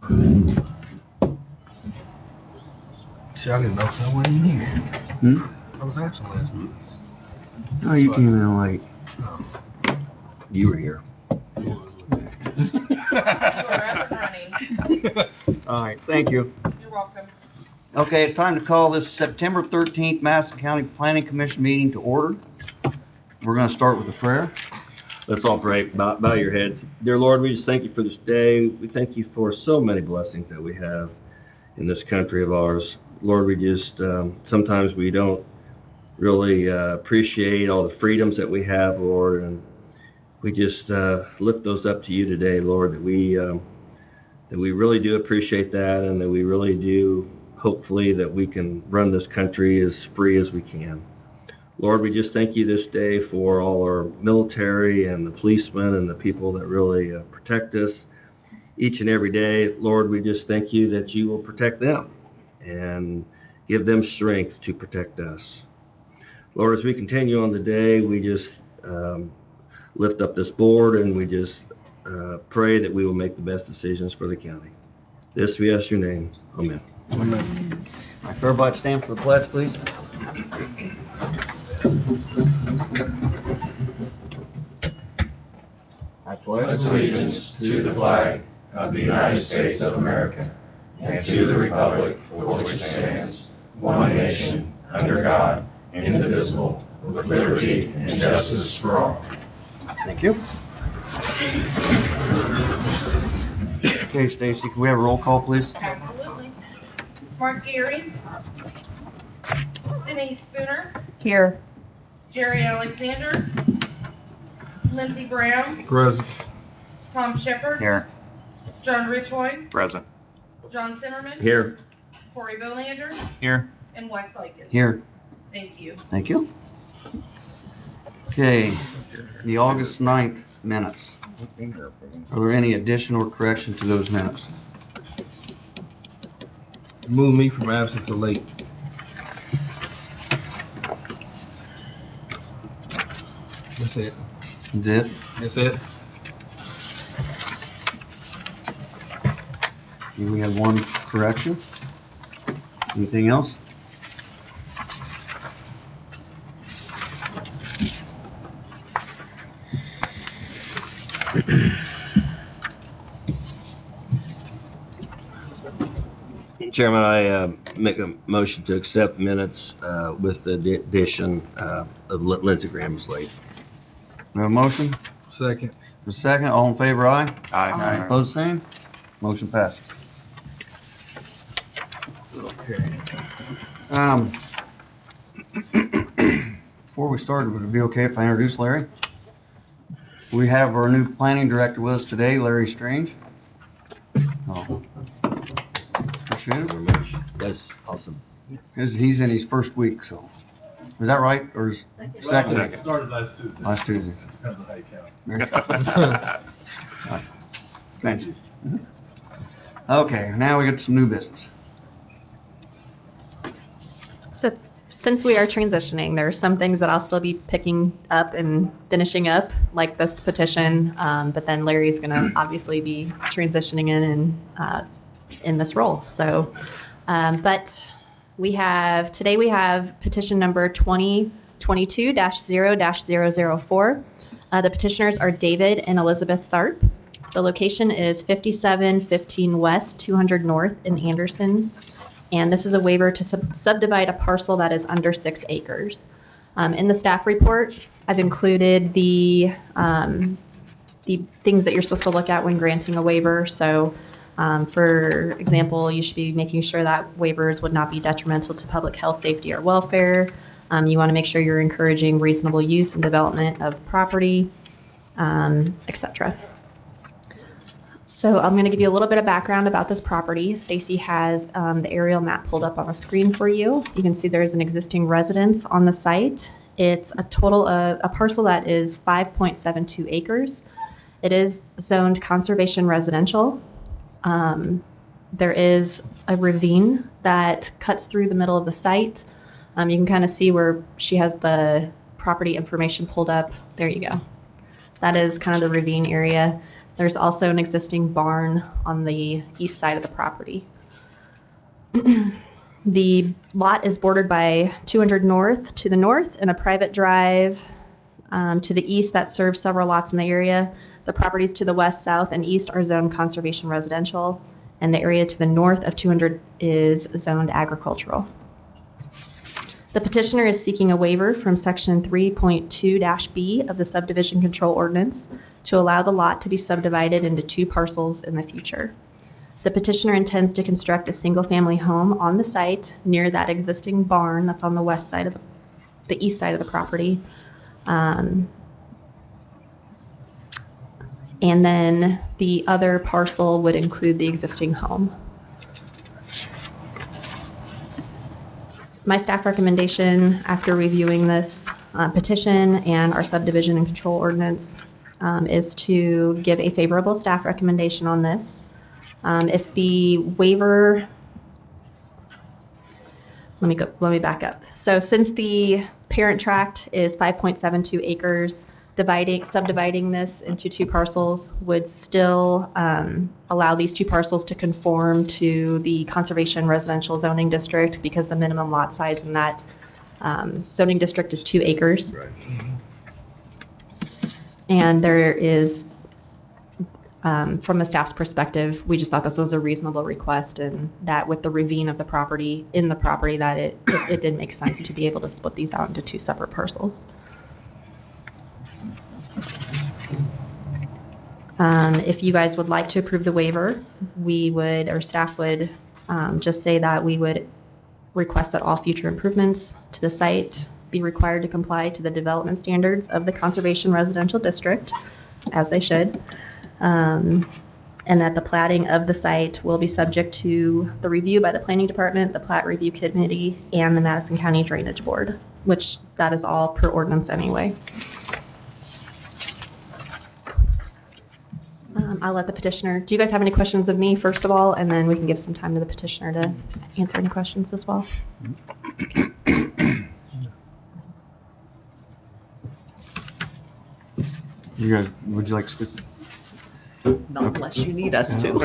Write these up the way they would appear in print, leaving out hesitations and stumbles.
See, I didn't know I wasn't here. I was absent last week. Oh, you came in late. Oh. You were here. You was All right, thank you. You're welcome. Okay, it's time to call this September 13th Madison County Planning Commission meeting to order. We're going to start with a prayer. Let's all pray. Bow your heads. Dear Lord, we just thank you for this day. We thank you for so many blessings that we have in this country of ours. Lord, we just, sometimes we don't really appreciate all the freedoms that we have, Lord, and we just lift those up to you today, Lord, that we really do appreciate that, and that we really do, hopefully, that we can run this country as free as we can. Lord, we just thank you this day for all our military and the policemen and the people that really protect us each and every day. Lord, we just thank you that you will protect them and give them strength to protect us. Lord, as we continue on the day, we just lift up this board, and we just pray that we will make the best decisions for the county. This we ask your name. Amen. Amen. All right, everybody stand for the pledge, please. I pledge allegiance to the flag of the United States of America and to the republic for which it stands, one nation, under God, indivisible, with liberty and justice for all. Thank you. Okay, Stacy, can we have a roll call, please? Absolutely. Mark Geary. Denise Spooner. Here. Jerry Alexander. Lindsey Brown. Present. Tom Shepard. Here. John Richhoy. Present. John Zimmerman. Here. Corey Bonander. Here. And Wes Likens. Here. Thank you. Thank you. Okay, the August 9th minutes. Are there any addition or correction to those minutes? Move me from absent to late. That's it. That's it? That's it. Do we have one correction? Anything else? Chairman, I make a motion to accept minutes with the addition of Lindsey Graham was late. We have a motion? Second. A second, all in favor, aye? Aye. Opposed, same? Motion passes. Okay. Before we start, would it be okay if I introduce Larry? We have our new planning director with us today, Larry Strange. Oh. Appreciate it. Very much. That's awesome. He's in his first week, so. Is that right? Or is second? Second. Started last Tuesday. Last Tuesday. Depends on how you count. Right. Thanks. Okay, now we get some new business. So since we are transitioning, there are some things that I'll still be picking up and finishing up, like this petition, but then Larry's going to obviously be transitioning in this role. So, but today we have petition number 2022-0-004. The petitioners are David and Elizabeth Tharp. The location is 5715 West, 200 North in Anderson. And this is a waiver to subdivide a parcel that is under 6 acres. In the staff report, I've included the things that you're supposed to look at when granting a waiver. So, for example, you should be making sure that waivers would not be detrimental to public health, safety, or welfare. You want to make sure you're encouraging reasonable use and development of property, etc. So I'm going to give you a little bit of background about this property. Stacy has the aerial map pulled up on the screen for you. You can see there's an existing residence on the site. It's a total of a parcel that is 5.72 acres. It is zoned conservation residential. There is a ravine that cuts through the middle of the site. You can kind of see where she has the property information pulled up. There you go. That is kind of the ravine area. There's also an existing barn on the east side of the property. The lot is bordered by 200 North to the north and a private drive to the east that serves several lots in the area. The properties to the west, south, and east are zoned conservation residential, and the area to the north of 200 is zoned agricultural. The petitioner is seeking a waiver from Section 3.2-B of the Subdivision Control Ordinance to allow the lot to be subdivided into 2 parcels in the future. The petitioner intends to construct a single-family home on the site near that existing barn that's on the west side of the east side of the property. And then the other parcel would include the existing home. My staff recommendation after reviewing this petition and our subdivision and control ordinance is to give a favorable staff recommendation on this. If the waiver, let me back up. So since the parent tract is 5.72 acres, subdividing this into 2 parcels would still allow these 2 parcels to conform to the conservation residential zoning district, because the minimum lot size in that zoning district is 2 acres. Right. And there is, from the staff's perspective, we just thought this was a reasonable request, and that with the ravine of the property, that it did make sense to be able to split these out into 2 separate parcels. If you guys would like to approve the waiver, staff would just say that we would request that all future improvements to the site be required to comply to the development standards of the Conservation Residential District, as they should, and that the platting of the site will be subject to the review by the Planning Department, the Plat Review Committee, and the Madison County Drainage Board, which that is all per ordinance anyway. I'll let the petitioner, do you guys have any questions of me first of all, and then we can give some time to the petitioner to answer any questions as well. You guys, would you like to speak? Not unless you need us to.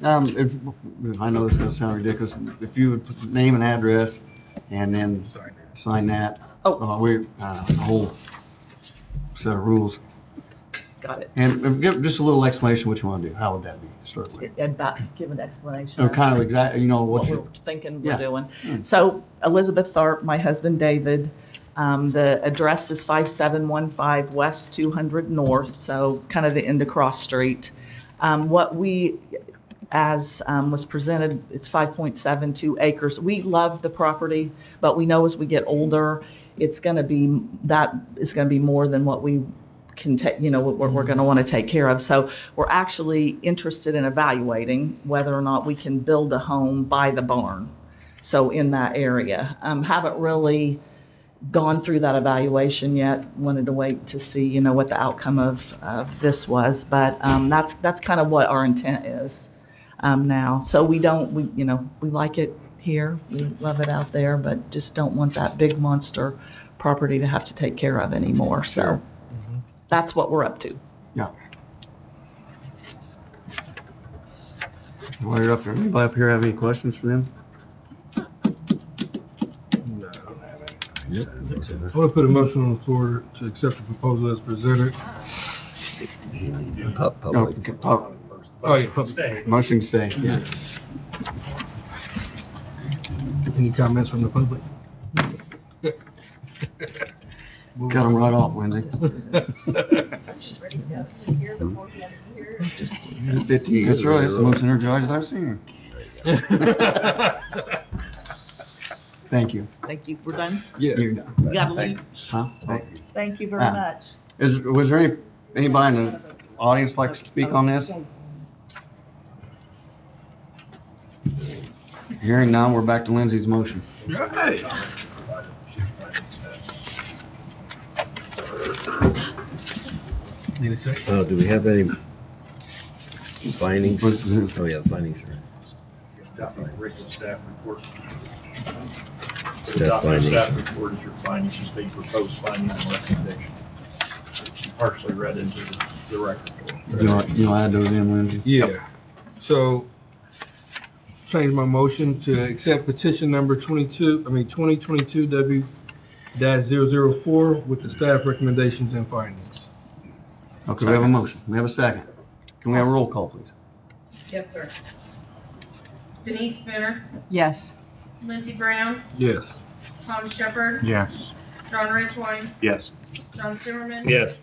I know this is gonna sound ridiculous, if you would put name and address and then sign that. Oh. A whole set of rules. Got it. And give just a little explanation what you want to do. How would that be, start with? And give an explanation. Or kind of exactly, what what you. we're thinking Yeah. we're doing. Mm. So Elizabeth Tharp, my husband David, the address is 5715 West 200 North, so kind of the end of Cross Street. What we, as was presented, it's 5.72 acres. We love the property, but we know as we get older, it's going to be more than what we can take, what we're going to want to take care of. So we're actually interested in evaluating whether or not we can build a home by the barn. So in that area, haven't really gone through that evaluation yet. Wanted to wait to see, what the outcome of this was. But that's kind of what our intent is now. So we like it here. We love it out there, but just don't want that big monster property to have to take care of anymore. So that's what we're up to. Yeah. While you're up there, anybody up here have any questions for them? No. Yep. I want to put a motion on the floor to accept the proposal as presented. Public. Oh, yeah, public. Motion to stay. Yeah. Any comments from the public? Cut them right off, Lindsay. That's right, it's the most energized I've seen her. Thank you. Thank you. We're done. Yeah. You're done. You gotta leave. Huh? Thank you very much. Was there anybody in the audience like to speak on this? Hearing none, we're back to Lindsay's motion. Right. Need a second? Oh, do we have any findings? Oh, yeah, the findings are. Written staff report. Staff findings. Staff report is your findings, your state proposed findings and recommendation. partially read into the record. You want to add those in, Lindsay? Yeah. So, change my motion to accept petition number 2022 W-004 with the staff recommendations and findings. Okay, we have a motion. We have a second. Can we have a roll call, please? Yes, sir. Denise Spooner, Yes. Lindsey Brown, Yes. Tom Shepherd, Yes. John Ridgewine, Yes. John Zimmerman. Yes.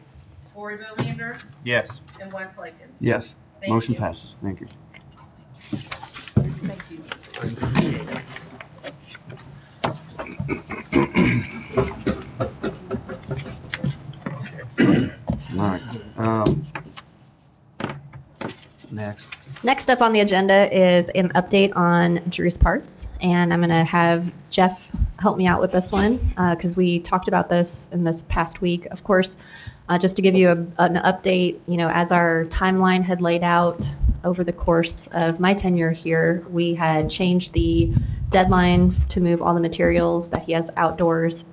Corey Bowlander, Yes. and Wes Lakins. Yes. Thank Motion you. passes. Thank you. Thank you. All right. Next. Next up on the agenda is an update on Drew's parts, and I'm going to have Jeff help me out with this one because we talked about this in this past week. Of course, just to give you an update, as our timeline had laid out over the course of my tenure here, we had changed the deadline to move all the materials that he has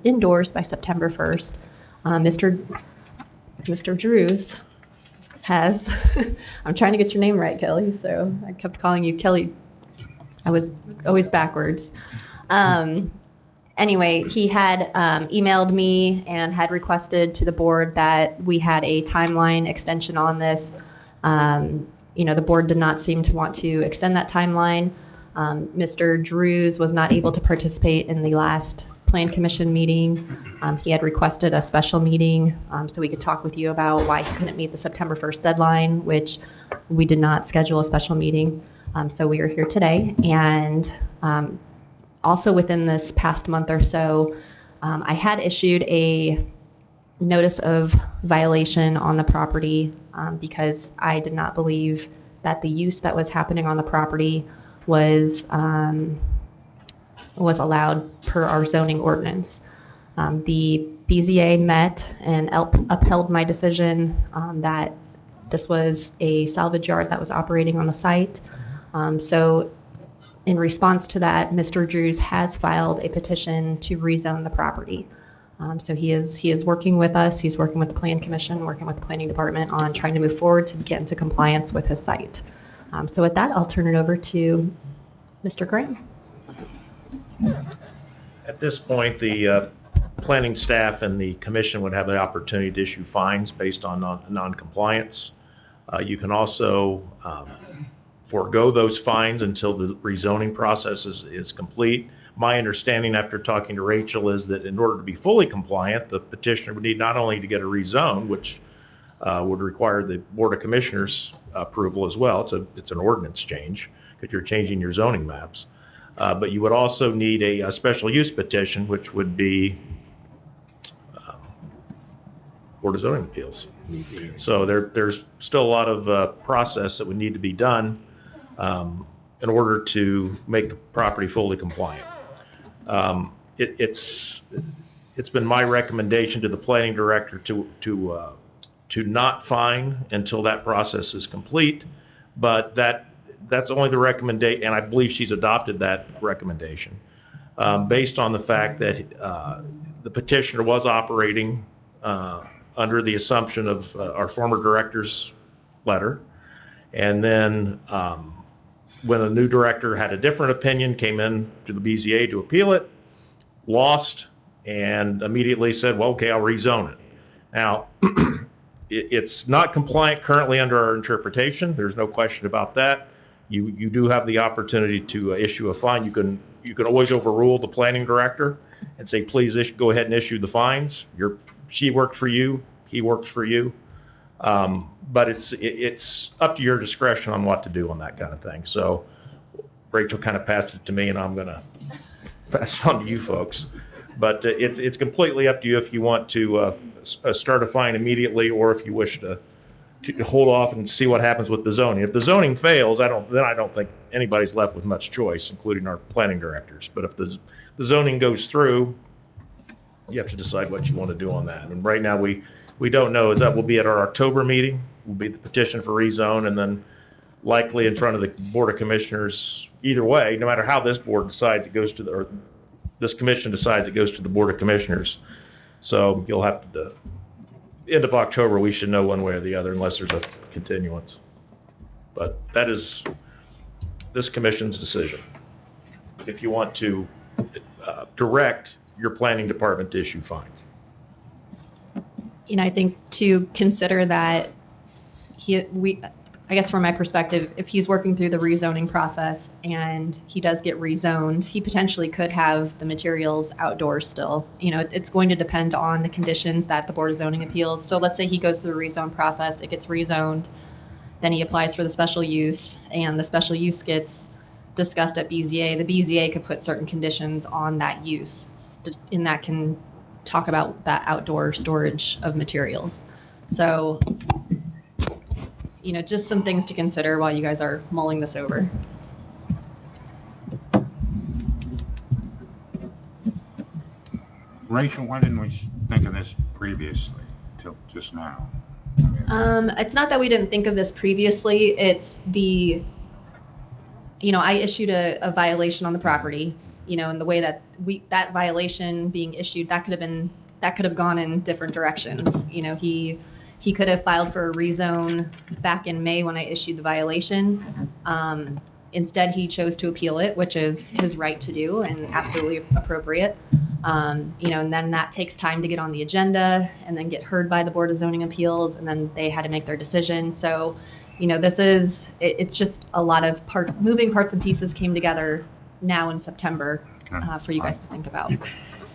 indoors by September 1st. Mr. Drews has, I'm trying to get your name right, Kelly, so I kept calling you Kelly. I was always backwards. Anyway, he had emailed me and had requested to the board that we had a timeline extension on this. The board did not seem to want to extend that timeline. Mr. Drews was not able to participate in the last Plan Commission meeting. He had requested a special meeting so we could talk with you about why he couldn't meet the September 1st deadline, which we did not schedule a special meeting. So we are here today. And also within this past month or so, I had issued a notice of violation on the property because I did not believe that the use that was happening on the property was allowed per our zoning ordinance. The BZA met and upheld my decision that this was a salvage yard that was operating on the site. So in response to that, Mr. Drews has filed a petition to rezone the property. So he is working with us. He's working with the Plan Commission, working with the Planning Department on trying to move forward to get into compliance with his site. So with that, I'll turn it over to Mr. Graham. At this point, the planning staff and the commission would have the opportunity to issue fines based on non-compliance. You can also forego those fines until the rezoning process is complete. My understanding after talking to Rachel is that in order to be fully compliant, the petitioner would need not only to get a rezone, which would require the Board of Commissioners approval as well. It's an ordinance change because you're changing your zoning maps. But you would also need a special use petition, which would be Board of Zoning Appeals. So there's still a lot of process that would need to be done in order to make the property fully compliant. It's been my recommendation to the planning director to not fine until that process is complete, but that's only the recommendation, and I believe she's adopted that recommendation based on the fact that the petitioner was operating under the assumption of our former director's letter, and then when a new director had a different opinion, came in to the BZA to appeal it, lost, and immediately said, well, okay, I'll rezone it. Now, it's not compliant currently under our interpretation. There's no question about that. You do have the opportunity to issue a fine. You can always overrule the planning director and say, please go ahead and issue the fines. She worked for you, he works for you. But it's up to your discretion on what to do on that kind of thing. So Rachel kind of passed it to me, and I'm going to pass it on to you folks. But it's completely up to you if you want to start a fine immediately, or if you wish to hold off and see what happens with the zoning. If the zoning fails, then I don't think anybody's left with much choice, including our planning directors. But if the zoning goes through, you have to decide what you want to do on that. And right now we don't know. That will be at our October meeting. Will be the petition for rezone, and then likely in front of the Board of Commissioners. Either way, no matter how this board decides, it goes to this commission decides, it goes to the Board of Commissioners. So you'll have to end of October, we should know one way or the other unless there's a continuance. But that is this commission's decision. If you want to direct your planning department to issue fines. I think to consider that I guess from my perspective, if he's working through the rezoning process and he does get rezoned, he potentially could have the materials outdoors still. It's going to depend on the conditions that the Board of Zoning Appeals. So let's say he goes through the rezone process, it gets rezoned, then he applies for the special use, and the special use gets discussed at BZA. The BZA could put certain conditions on that use, and that can talk about that outdoor storage of materials. So, just some things to consider while you guys are mulling this over. Rachel, why didn't we think of this previously, till just now? It's not that we didn't think of this previously. It's I issued a violation on the property, and the way that that violation being issued, that could have gone in different directions. He could have filed for a rezone back in May when I issued the violation. Instead, he chose to appeal it, which is his right to do and absolutely appropriate. And then that takes time to get on the agenda and then get heard by the Board of Zoning Appeals, and then they had to make their decision. So, it's just a lot of moving parts and pieces came together now in September for you guys to think about.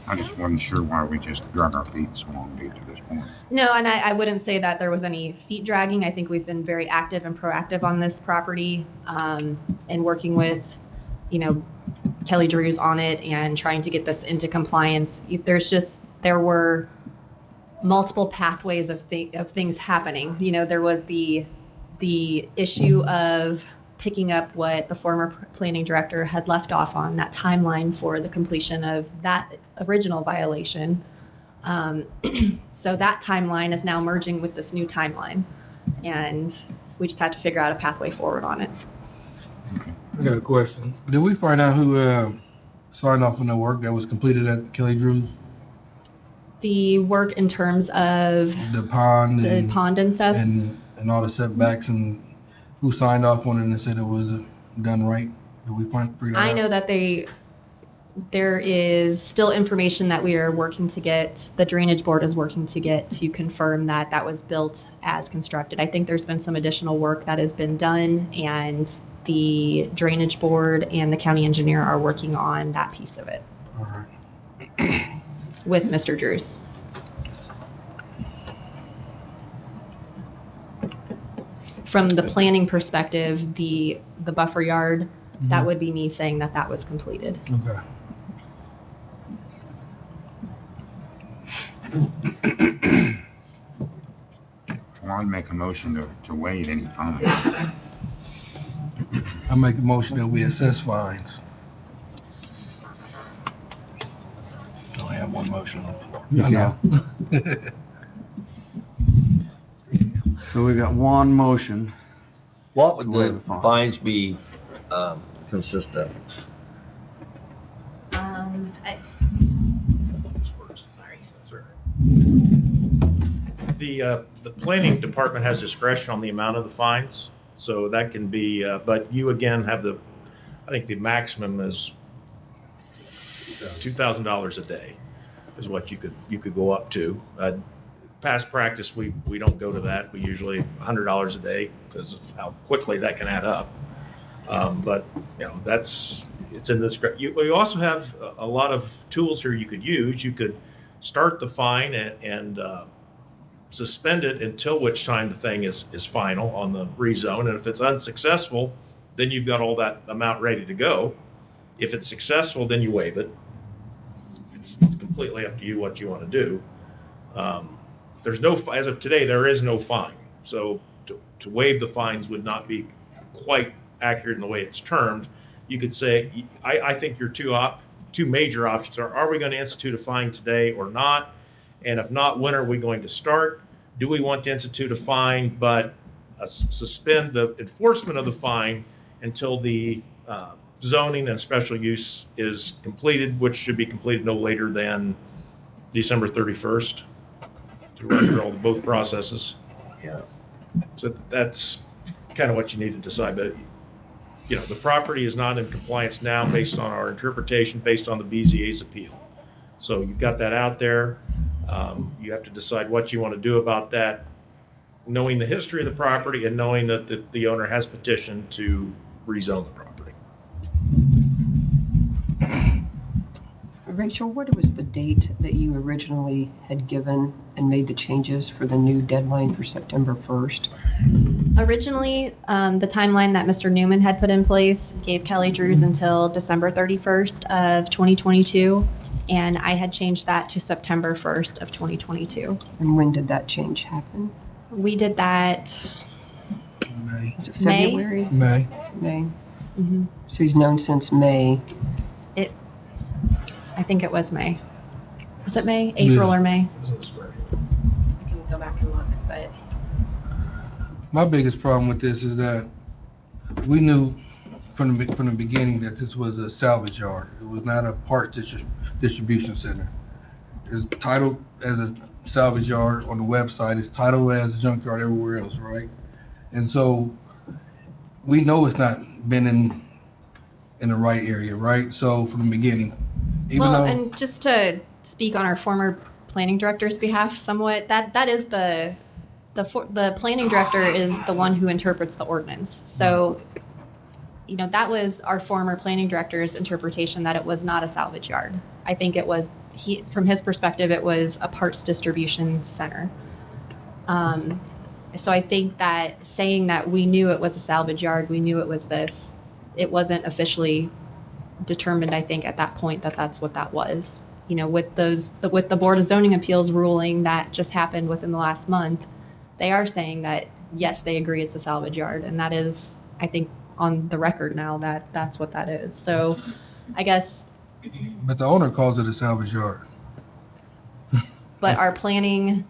I just wasn't sure why we just drug our feet so long to get to this point. No, and I wouldn't say that there was any feet dragging. I think we've been very active and proactive on this property, and working with, Kelly Drews on it and trying to get this into compliance. There were multiple pathways of things happening. There was the issue of picking up what the former planning director had left off on, that timeline for the completion of that original violation. So that timeline is now merging with this new timeline, and we just had to figure out a pathway forward on it. I got a question. Did we find out who signed off on the work that was completed at Kelly Drew's? The work in terms of The pond and stuff? and all the setbacks, and who signed off on it and said it was done right? Did we figure that out? I know that there is still information that we are working to get, the Drainage Board is working to get to confirm that that was built as constructed. I think there's been some additional work that has been done, and the Drainage Board and the county engineer are working on that piece of it. All right. With Mr. Drews. From the planning perspective, the buffer yard, that would be me saying that that was completed. Okay. Well, I'd make a motion to waive any fines. I make a motion that we assess fines. I only have one motion on the floor. I know. So we got one motion. What would Waive the the fines. fines be consist of? The planning department has discretion on the amount of the fines, so that can be, but you again have I think the maximum is $2,000 a day is what you could go up to. Past practice, we don't go to that. We usually $100 a day because of how quickly that can add up. But it's in the script. You also have a lot of tools here you could use. You could start the fine and suspend it until which time the thing is final on the rezone. And if it's unsuccessful, then you've got all that amount ready to go. If it's successful, then you waive it. It's completely up to you what you want to do. There's no, as of today, there is no fine. So to waive the fines would not be quite accurate in the way it's termed. You could say, I think your two major options are we going to institute a fine today or not? And if not, when are we going to start? Do we want to institute a fine but suspend the enforcement of the fine until the zoning and special use is completed, which should be completed no later than December 31st? to run through both processes. Yeah. So that's kind of what you need to decide. But, the property is not in compliance now based on our interpretation, based on the BZA's appeal. So you've got that out there. You have to decide what you want to do about that, knowing the history of the property and knowing that the owner has petitioned to rezone the property. Rachel, what was the date that you originally had given and made the changes for the new deadline for September 1st? Originally, the timeline that Mr. Newman had put in place gave Kelly Drews until December 31st of 2022, and I had changed that to September 1st of 2022. And when did that change happen? We did that May. Was it May? February? May. May. mhm. So he's known since May. I think it was May. Was it May? April Yeah. or May? It was in the spring. I can go back and look, but My biggest problem with this is that we knew from the beginning that this was a salvage yard. It was not a parts distribution center. It's titled as a salvage yard on the website. It's titled as a junkyard everywhere else, right? And so we know it's not been in the right area, right? So from the beginning, even well, though and just to speak on our former planning director's behalf somewhat, that is the planning director is the one who interprets the ordinance. So, that was our former planning director's interpretation that it was not a salvage yard. I think it was, from his perspective, it was a parts distribution center. So I think that saying that we knew it was a salvage yard, we knew it was this, it wasn't officially determined, I think, at that point that that's what that was. With the Board of Zoning Appeals ruling that just happened within the last month, they are saying that, yes, they agree it's a salvage yard. And that is, I think, on the record now that that's what that is. So I guess. but the owner calls it a salvage yard. But our planning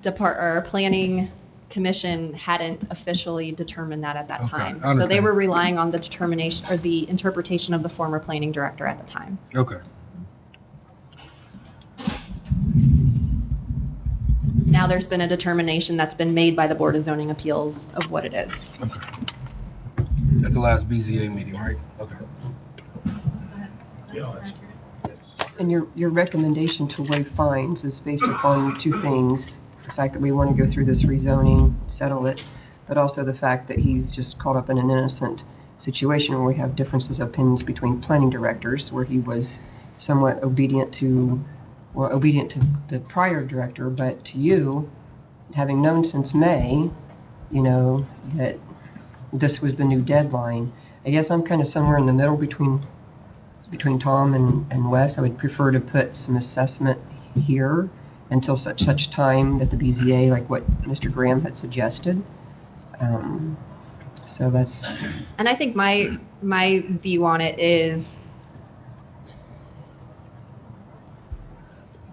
commission hadn't officially determined that at that Okay, time. I So they understand. were relying on the determination or the interpretation of the former planning director at the time. Okay. Now there's been a determination that's been made by the Board of Zoning Appeals of what it is. Okay. At the last BZA meeting, right? Okay. And your recommendation to waive fines is based upon two things. The fact that we want to go through this rezoning, settle it, but also the fact that he's just caught up in an innocent situation where we have differences of opinions between planning directors, where he was somewhat obedient to the prior director, but to you, having known since May, that this was the new deadline. I guess I'm kind of somewhere in the middle between Tom and Wes. I would prefer to put some assessment here until such time that the BZA, like what Mr. Graham had suggested. So that's. And I think my view on it is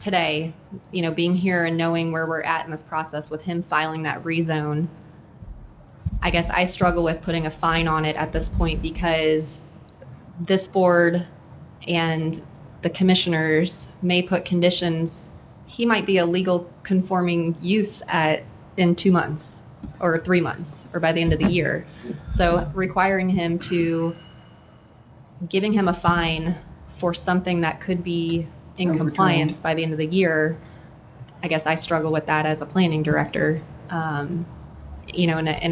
today, being here and knowing where we're at in this process with him filing that rezone, I guess I struggle with putting a fine on it at this point because this board and the commissioners may put conditions. He might be a legal conforming use in 2 months or 3 months or by the end of the year. So requiring him giving him a fine for something that could be in Overturned. compliance by the end of the year, I guess I struggle with that as a planning director. And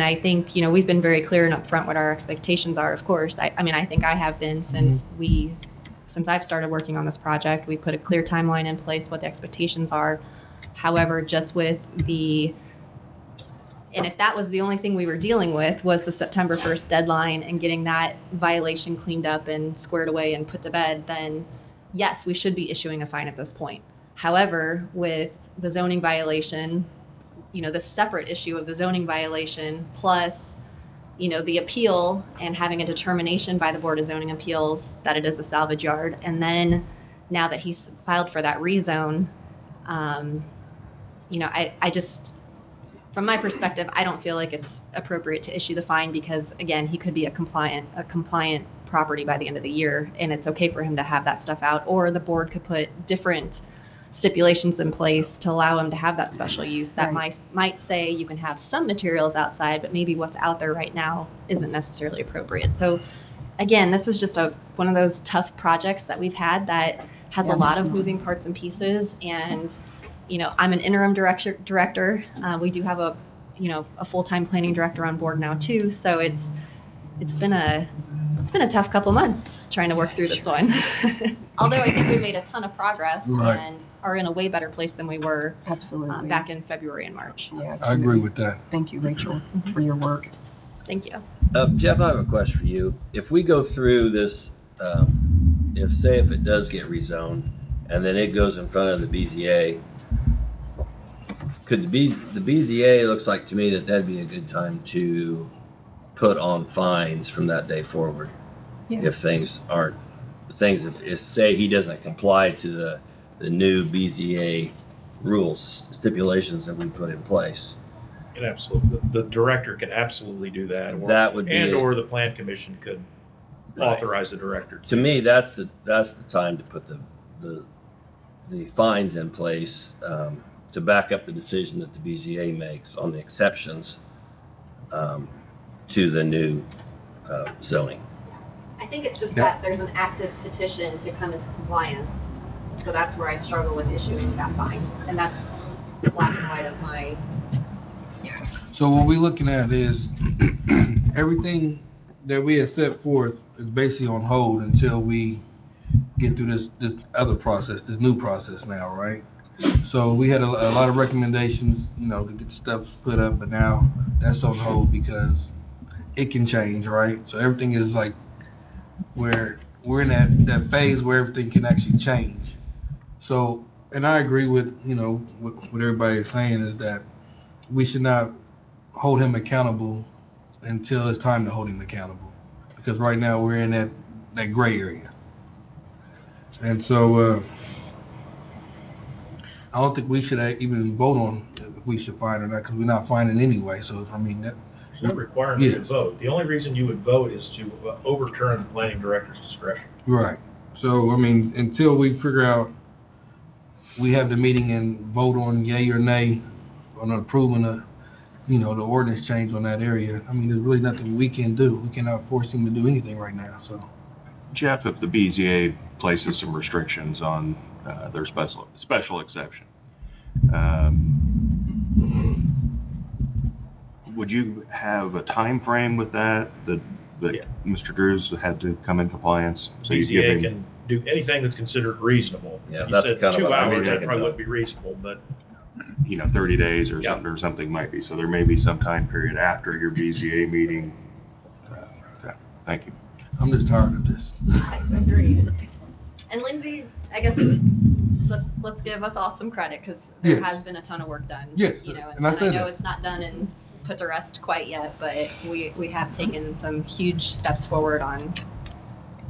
I think, we've been very clear and upfront what our expectations are, of course. I think I have been since I've started working on this project. We put a clear timeline in place, what the expectations are. However, just with and if that was the only thing we were dealing with was the September 1st deadline and getting that violation cleaned up and squared away and put to bed, then yes, we should be issuing a fine at this point. However, with the zoning violation, the separate issue of the zoning violation plus, the appeal and having a determination by the Board of Zoning Appeals that it is a salvage yard. And then now that he's filed for that rezone, I just, from my perspective, I don't feel like it's appropriate to issue the fine because, again, he could be a compliant property by the end of the year, and it's okay for him to have that stuff out. Or the board could put different stipulations in place to allow him to have that special use that Right. might say you can have some materials outside, but maybe what's out there right now isn't necessarily appropriate. So again, this is just one of those tough projects that we've had that has Yeah. a lot of moving parts and pieces. And, I'm an interim director. We do have a full-time planning director on board now too. So it's been a tough couple months trying to work through this one. Although I think we made a ton of progress Right. and are in a way better place than we were Absolutely. back in February and March. Yeah, I absolutely. agree with that. Thank you, Rachel, for your work. Thank you. Jeff, I have a question for you. If we go through this, if it does get rezoned, and then it goes in front of the BZA, could the BZA looks like to me that'd be a good time to put on fines from that day forward. Yeah. If things aren't, if say he doesn't comply to the new BZA rules, stipulations that we put in place. And absolutely, the director can absolutely do that. That would be it. Or the plan commission could Right. authorize the director. To me, that's the time to put the fines in place, to back up the decision that the BZA makes on the exceptions to the new zoning. I think it's just Yeah. that there's an active petition to come into compliance. So that's where I struggle with issuing that fine. And that's black and white of my. So what we're looking at is everything that we have set forth is basically on hold until we get through this other process, this new process now, right? So we had a lot of recommendations, to get stuff put up, but now that's on hold because it can change, right? So everything is like where we're in that phase where everything can actually change. So, and I agree with, what everybody is saying is that we should not hold him accountable until it's time to hold him accountable. Because right now we're in that gray area. And so, I don't think we should even vote on if we should fine or not, because we're not fining anyway. So, I mean, There's no requirement to Yes. vote. The only reason you would vote is to overturn the planning director's discretion. right. So, I mean, until we figure out, we have the meeting and vote on yay or nay on approving the ordinance change on that area. I mean, there's really nothing we can do. We cannot force him to do anything right now, so. Jeff, if the BZA places some restrictions on their special exception, would you have a time frame with that Yeah. Mr. Drews had to come in compliance? So you give BZA him, can do anything that's considered reasonable. Yeah, You that's said kind of 2 what I'm hours, that thinking, probably John. wouldn't be reasonable, but 30 days or Yeah. something might be. So there may be some time period after your BZA meeting. Okay, thank you. I'm just tired of this. Agreed. And Lindsay, I guess let's give us all some credit because there Yes. has been a ton of work done. Yes, and and I I said know that. it's not done and put to rest quite yet, but we have taken some huge steps forward on.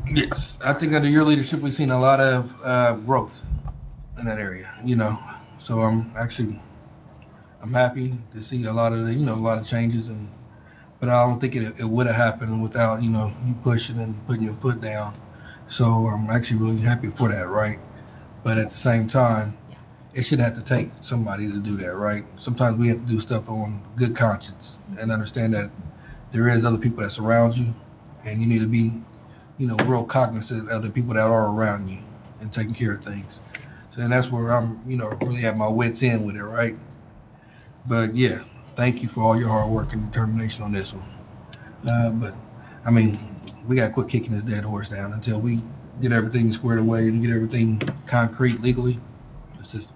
Yes, I think under your leadership, we've seen a lot of growth in that area, So I'm happy to see a lot of a lot of changes, but I don't think it would have happened without, you pushing and putting your foot down. So I'm actually really happy for that, right? But at the same time, it should have to take somebody to do that, right? Sometimes we have to do stuff on good conscience and understand that there is other people that surround you, and you need to be, real cognizant of the people that are around you and taking care of things. So, and that's where I'm, really at my wits end with it, right? But yeah, thank you for all your hard work and determination on this one. But I mean, we gotta quit kicking this dead horse down until we get everything squared away and get everything concrete legally. Let's just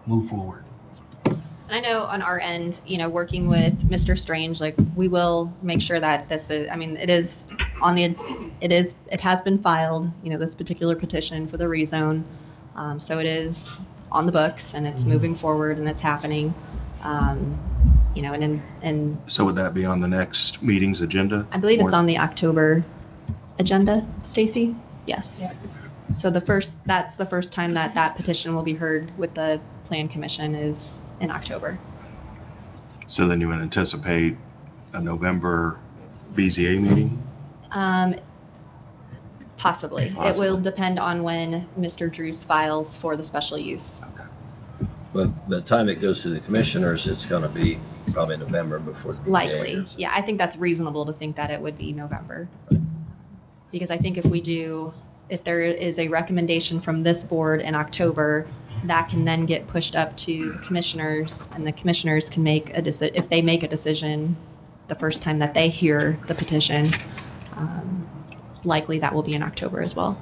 move forward. I know on our end, working with Mr. Strange, we will make sure that this is, it has been filed, this particular petition for the rezone. So it is on the books and it's moving forward and it's happening. And So would that be on the next meeting's agenda? I believe it's Or- on the October agenda, Stacy? Yes. So that's the first time that petition will be heard with the Plan Commission is in October. So then you would anticipate a November BZA meeting? Possibly. It will depend on when Mr. Drews files for the special use. But by the time it goes to the commissioners, it's gonna be probably November before the BZA. Likely, yeah, I think that's reasonable to think that it would be November. Because I think if there is a recommendation from this board in October, that can then get pushed up to the commissioners, and the commissioners can make a if they make a decision the first time that they hear the petition, likely that will be in October as well.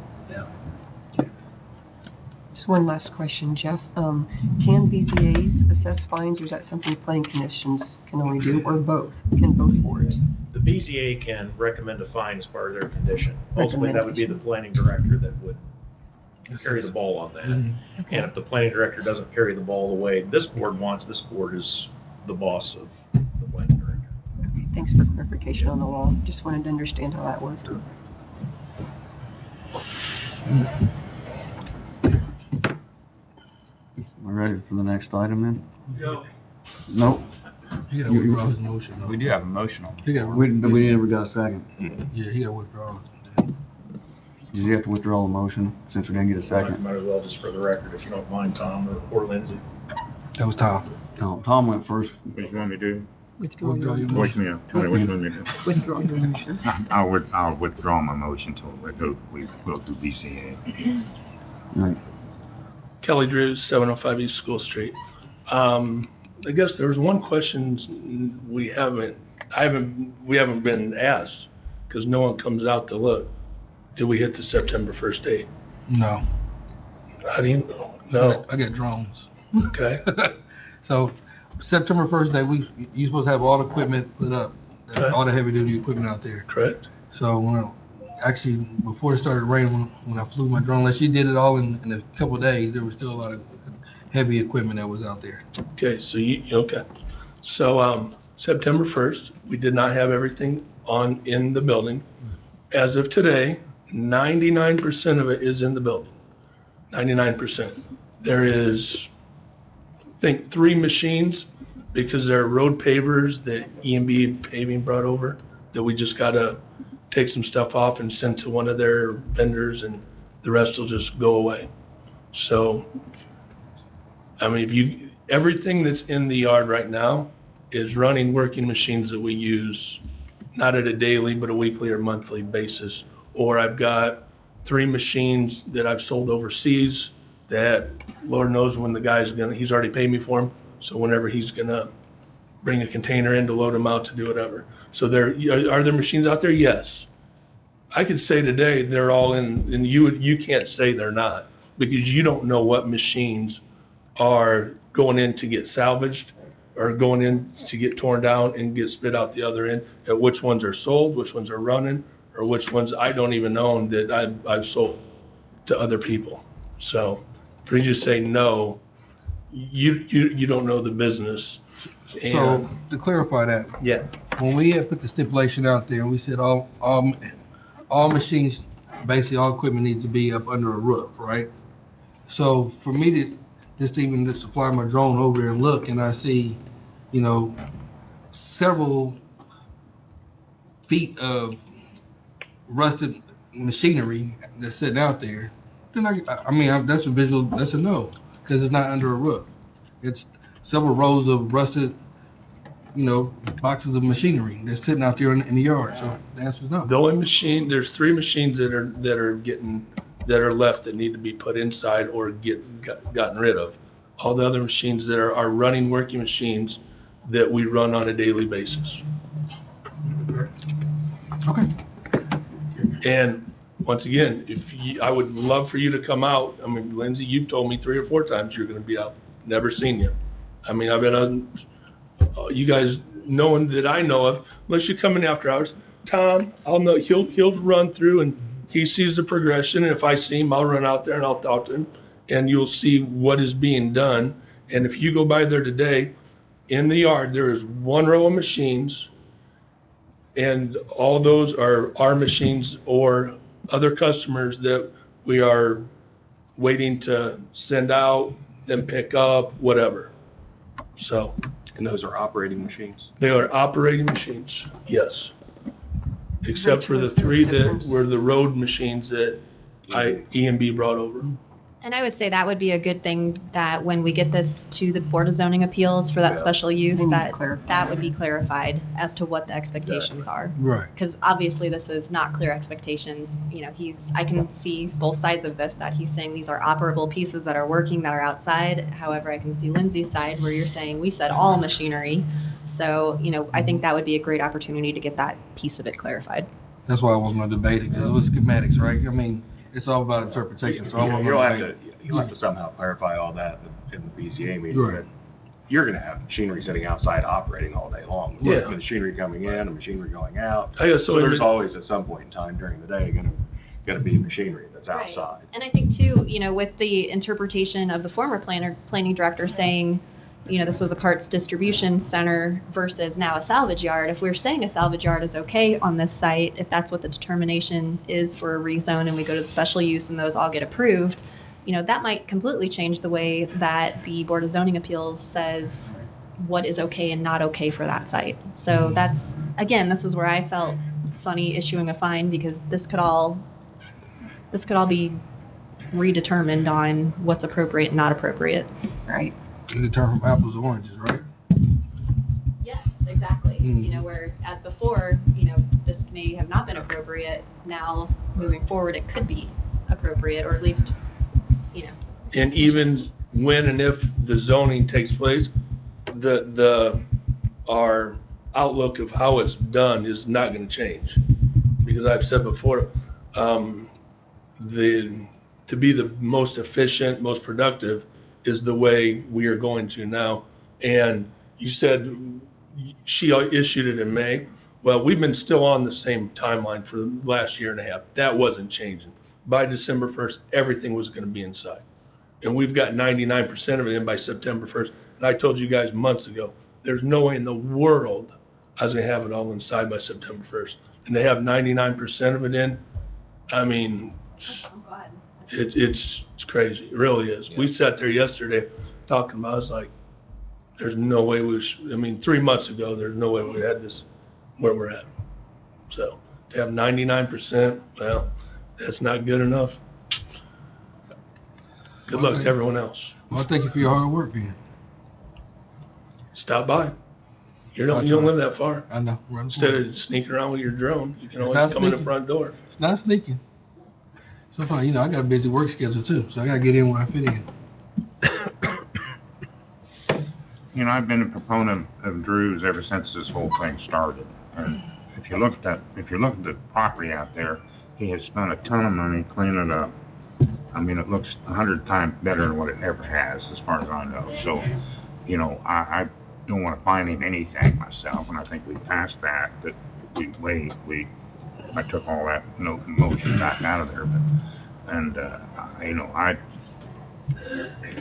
Just one last question, Jeff. Can BZAs assess fines, or is that something planning commissions can only do, or both? Can both boards? The BZA can recommend a fine as part of their condition. Ultimately, that would be the planning director that would carry the ball on that. Okay. And if the planning director doesn't carry the ball the way this board wants, this board is the boss of the planning director. Okay, thanks for clarification on the law. Just wanted to understand how that worked. We're ready for the next item then? No. Nope. He gotta withdraw his motion. though. We do have a motion on. He gotta, We never got a second. yeah, he gotta withdraw. Did you have to withdraw the motion since we didn't get a second? Might as well, just for the record, if you don't mind, Tom or Lindsay. That was Tom. Tom went first. What you want me to do? Withdraw Withdraw your your Which, motion. yeah, tell me which one to do. Withdraw your motion. I'll withdraw my motion till we go through BCA. Right. Kelly Drews, 705 East School Street. I guess there was one question we haven't been asked, because no one comes out to look. Did we hit the September 1st date? No. How do you know? No. I got drones. Okay. So September 1st day, you supposed to have all the equipment lit up, Okay. all the heavy duty equipment out there. Correct. So actually, before it started raining, when I flew my drone, unless you did it all in a couple of days, there was still a lot of heavy equipment that was out there. Okay, so September 1st, we did not have everything in the building. As of today, 99% of it is in the building. 99%. There is, I think, 3 machines, because there are road pavers that E&B paving brought over, that we just gotta take some stuff off and send to one of their vendors, and the rest will just go away. So, I mean, everything that's in the yard right now is running working machines that we use, not at a daily, but a weekly or monthly basis. Or I've got 3 machines that I've sold overseas that Lord knows when the guy's he's already paid me for them. So whenever he's gonna bring a container in to load them out to do whatever. So are there machines out there? Yes. I could say today they're all in, and you can't say they're not, because you don't know what machines are going in to get salvaged or going in to get torn down and get spit out the other end, and which ones are sold, which ones are running, or which ones I don't even own that I've sold to other people. So for you to say no, you don't know the business. And, So to clarify that, yeah, when we had put the stipulation out there, and we said all machines, basically all equipment needs to be up under a roof, right? So for me to just fly my drone over there and look, and I see, several feet of rusted machinery that's sitting out there, then that's a no, because it's not under a roof. It's several rows of rusted, boxes of machinery that's sitting out there in the yard. So the answer is no. the only machine, there's 3 machines that are left that need to be put inside or gotten rid of. All the other machines that are running working machines that we run on a daily basis. Okay. And once again, I would love for you to come out. I mean, Lindsay, you've told me 3 or 4 times you're gonna be out. Never seen you. I mean, I've been on, you guys knowing that I know of, unless you come in after hours. Tom, I'll know, he'll run through and he sees the progression, and if I see him, I'll run out there and I'll talk to him, and you'll see what is being done. And if you go by there today, in the yard, there is 1 row of machines, and all those are our machines or other customers that we are waiting to send out, then pick up, whatever. So. And those are operating machines? They are operating machines, yes. Except for the Is there a 3 that difference? were the road machines that E&B brought over. And I would say that would be a good thing, that when we get this to the Board of Zoning Appeals for that Yeah. special use, We need to that clarify that would be this. clarified as to what the expectations are. Right. Because obviously this is not clear expectations. You know, I can see both sides of this, that he's saying these are operable pieces that are working, that are outside. However, I can see Lindsay's side where you're saying we said all machinery. So, you know, I think that would be a great opportunity to get that piece of it clarified. That's why I wasn't gonna debate it, because it was schematics, right? I mean, it's all about interpretation, so I wasn't You'll gonna have debate to, it. you'll have to somehow clarify all that in the BCA meeting. Right. That you're gonna have machinery sitting outside operating all day long. Yeah. With machinery coming in and machinery going out. I guess So there's always at some point in time during the day gonna be machinery that's Right. outside. And I think too, you know, with the interpretation of the former planning director saying, you know, this was a parts distribution center versus now a salvage yard. If we're saying a salvage yard is okay on this site, if that's what the determination is for a rezone and we go to the special use and those all get approved, you know, that might completely change the way that the Board of Zoning Appeals says what is okay and not okay for that site. So that's, again, this is where I felt funny issuing a fine, because this could all be redetermined on what's appropriate and not appropriate. Right. You can turn from apples to oranges, right? Yes, exactly. Mhm. You know, where as before, you know, this may have not been appropriate. Now, moving forward, it could be appropriate, or at least, you know. And even when and if the zoning takes place, our outlook of how it's done is not gonna change. Because I've said before, to be the most efficient, most productive is the way we are going to now. And you said she issued it in May. Well, we've been still on the same timeline for the last year and a half. That wasn't changing. By December 1st, everything was gonna be inside. And we've got 99% of it in by September 1st. And I told you guys months ago, there's no way in the world I was gonna have it all inside by September 1st. And they have 99% of it in. I mean, I'm glad. it's crazy. It really is. We sat there yesterday talking about, it's like, there's no way I mean, 3 months ago, there's no way we had this where we're at. So to have 99%, well, that's not good enough. Good luck to everyone else. Well, thank you for your hard work, man. Stop by. You don't live that far. I know. Instead of sneaking around with your drone, you can It's always not come in the sneaking. front door. It's not sneaking. Sometimes, you know, I got a busy work schedule too, so I gotta get in when I fit in. You know, I've been a proponent of Drew's ever since this whole thing started. And if you look at the property out there, he has spent a ton of money cleaning it up. I mean, it looks 100 times better than what it ever has, as far as I know. So, you know, I don't want to fine him anything myself, and I think we passed that I took all that motion back out of there. You know, I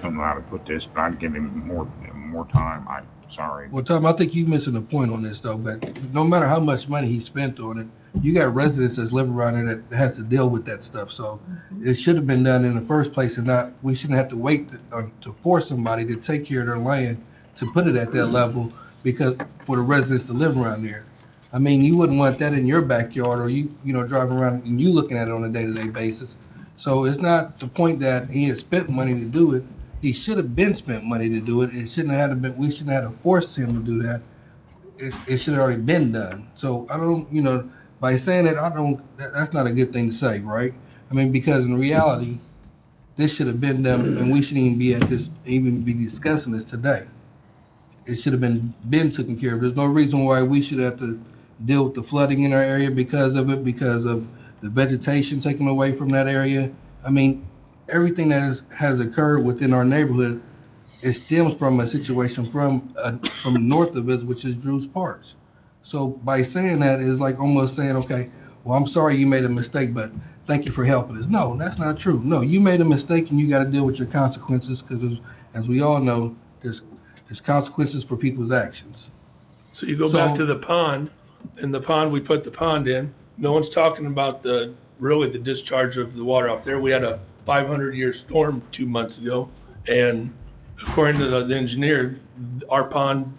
don't know how to put this, but I'd give him more time. I'm sorry. Well, Tom, I think you're missing a point on this though, but no matter how much money he spent on it, you got residents that's living around there that has to deal with that stuff. So it should have been done in the first place, and we shouldn't have to wait to force somebody to take care of their land to put it at that level because for the residents to live around there. I mean, you wouldn't want that in your backyard, or you driving around and you looking at it on a day-to-day basis. So it's not the point that he has spent money to do it. He should have been spent money to do it. We shouldn't have had to force him to do that. It should have already been done. So I don't, by saying that, that's not a good thing to say, right? I mean, because in reality, this should have been done, and we shouldn't even be discussing this today. It should have been taken care of. There's no reason why we should have to deal with the flooding in our area because of the vegetation taken away from that area. I mean, everything that has occurred within our neighborhood, it stems from a situation from north of us, which is Drew's Parks. So by saying that is like almost saying, okay, well, I'm sorry you made a mistake, but thank you for helping us. No, that's not true. No, you made a mistake and you got to deal with your consequences because as we all know, there's consequences for people's actions. So you go back to the pond, and the pond, we put the pond in. No one's talking about the discharge of the water off there. We had a 500-year storm 2 months ago, and according to the engineer, our pond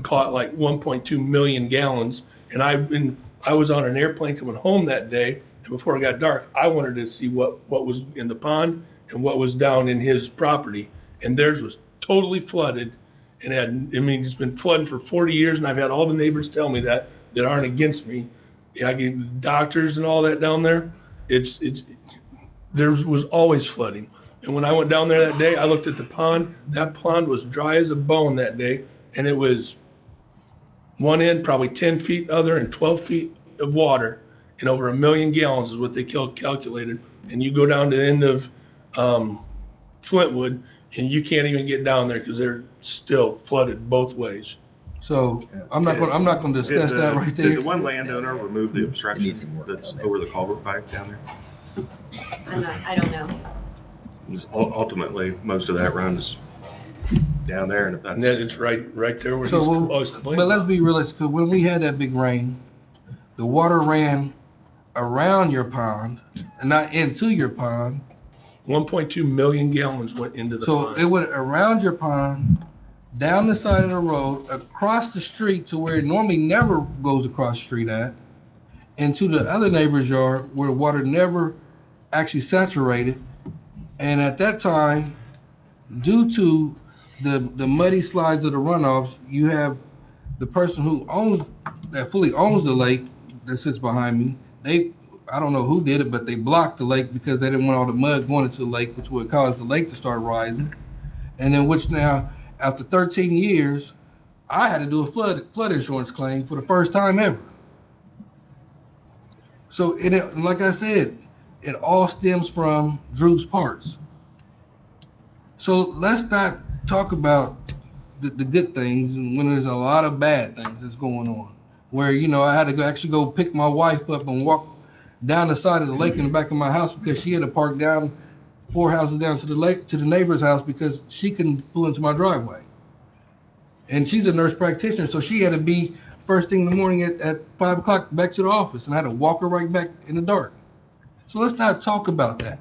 caught like 1.2 million gallons. And I was on an airplane coming home that day, and before it got dark, I wanted to see what was in the pond and what was down in his property, and theirs was totally flooded, and it's been flooding for 40 years, and I've had all the neighbors tell me that aren't against me. Yeah, I gave doctors and all that down there. There was always flooding. And when I went down there that day, I looked at the pond. That pond was dry as a bone that day, and it was one end probably 10 feet, other and 12 feet of water, and over 1 million gallons is what they calculated. And you go down to the end of Flintwood, and you can't even get down there because they're still flooded both ways. So I'm not gonna discuss that right there. Did the one landowner remove the obstruction that's over the culvert pipe down there? I don't know. Ultimately, most of that runs down there, and if that's. And then it's right there where he's So, always complaining. but let's be realistic, 'cause when we had that big rain, the water ran around your pond and not into your pond. 1.2 million gallons went into the So pond. it went around your pond, down the side of the road, across the street to where it normally never goes across the street at, into the other neighbor's yard where the water never actually saturated. And at that time, due to the muddy slides of the runoffs, you have the person that fully owns the lake that sits behind me. I don't know who did it, but they blocked the lake because they didn't want all the mud going into the lake, which would cause the lake to start rising. And then which now, after 13 years, I had to do a flood insurance claim for the first time ever. So like I said, it all stems from Drew's parts. So let's not talk about the good things when there's a lot of bad things that's going on. Where, I had to actually go pick my wife up and walk down the side of the lake in the back of my house because she had to park down 4 houses down to the lake, to the neighbor's house, because she couldn't pull into my driveway. And she's a nurse practitioner, so she had to be first thing in the morning at 5 o'clock back to the office, and I had to walk her right back in the dark. So let's not talk about that.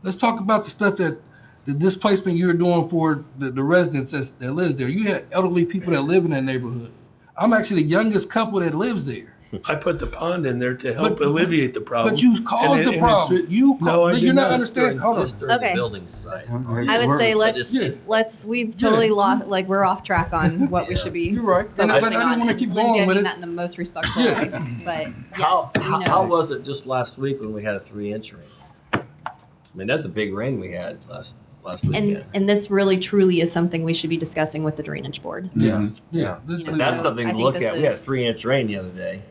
Let's talk about the stuff the displacement you're doing for the residents that lives there. You had elderly people that live in that neighborhood. I'm actually the youngest couple that lives there. I put the pond in there to help alleviate the problem. But you caused the problem. You're not understanding. Hold on. Just during the Okay. building site. I would say we've totally lost, we're off track on what we should be. You're right. But I focusing didn't on, want to and keep Lindsay, going I with mean it. that in the most respectful Yeah. way, but How yes, we know. how was it just last week when we had a 3-inch rain? I mean, that's a big rain we had last weekend. And this really truly is something we should be discussing with the drainage board. Yeah. Yeah. You know, That's so something I to think look this at. We had a is- 3-inch rain the other day.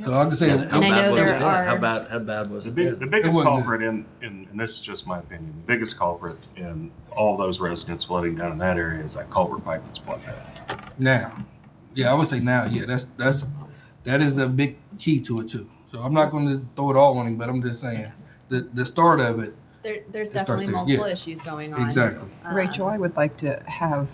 So like I said, And I know there are- How bad was The it? biggest It wasn't culprit and this is just my opinion, the biggest culprit in all those residents flooding down in that area is that culvert pipe that's plugged up. now. Yeah, I would say now. Yeah, that is a big key to it too. So I'm not going to throw it all on him, but I'm just saying the start of it. There's It starts definitely there, multiple yeah. issues going on. Exactly. Rachel, I would like to have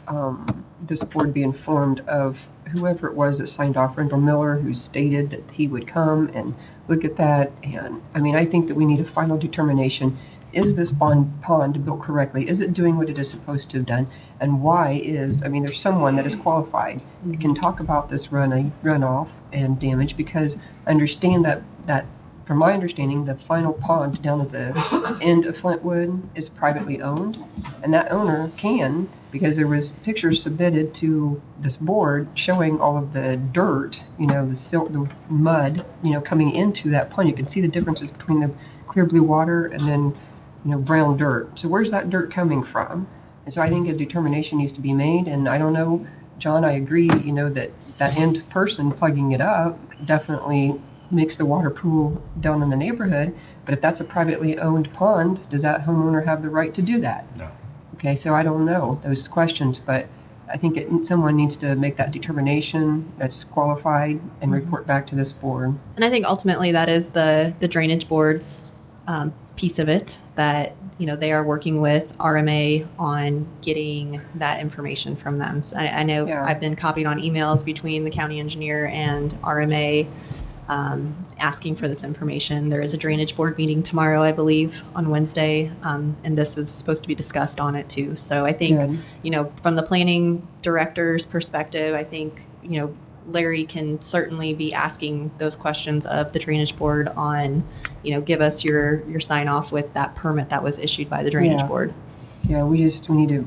this board be informed of whoever it was that signed off, Rendell Miller, who stated that he would come and look at that. And I think that we need a final determination. Is this pond built correctly? Is it doing what it is supposed to have done? And why there's someone that is qualified that can talk about this runoff and damage, because I understand that from my understanding, the final pond down at the end of Flintwood is privately owned, and that owner can, because there was pictures submitted to this board showing all of the dirt, the mud, coming into that pond. You can see the differences between the clear blue water and then, brown dirt. So where's that dirt coming from? And so I think a determination needs to be made, and I don't know, John, I agree, that end person plugging it up definitely makes the water pool down in the neighborhood, but if that's a privately owned pond, does that homeowner have the right to do that? No. Okay, so I don't know those questions, but I think someone needs to make that determination that's qualified and report back to this board. And I think ultimately that is the drainage board's piece of it, that they are working with RMA on getting that information from them. So I know I've been copied on emails between the county engineer and RMA asking for this information. There is a drainage board meeting tomorrow, I believe, on Wednesday, and this is supposed to be discussed on it too. So I think, from the planning director's perspective, I think, Larry can certainly be asking those questions of the drainage board on, give us your sign off with that permit that was issued by the drainage Yeah. board. Yeah, we need to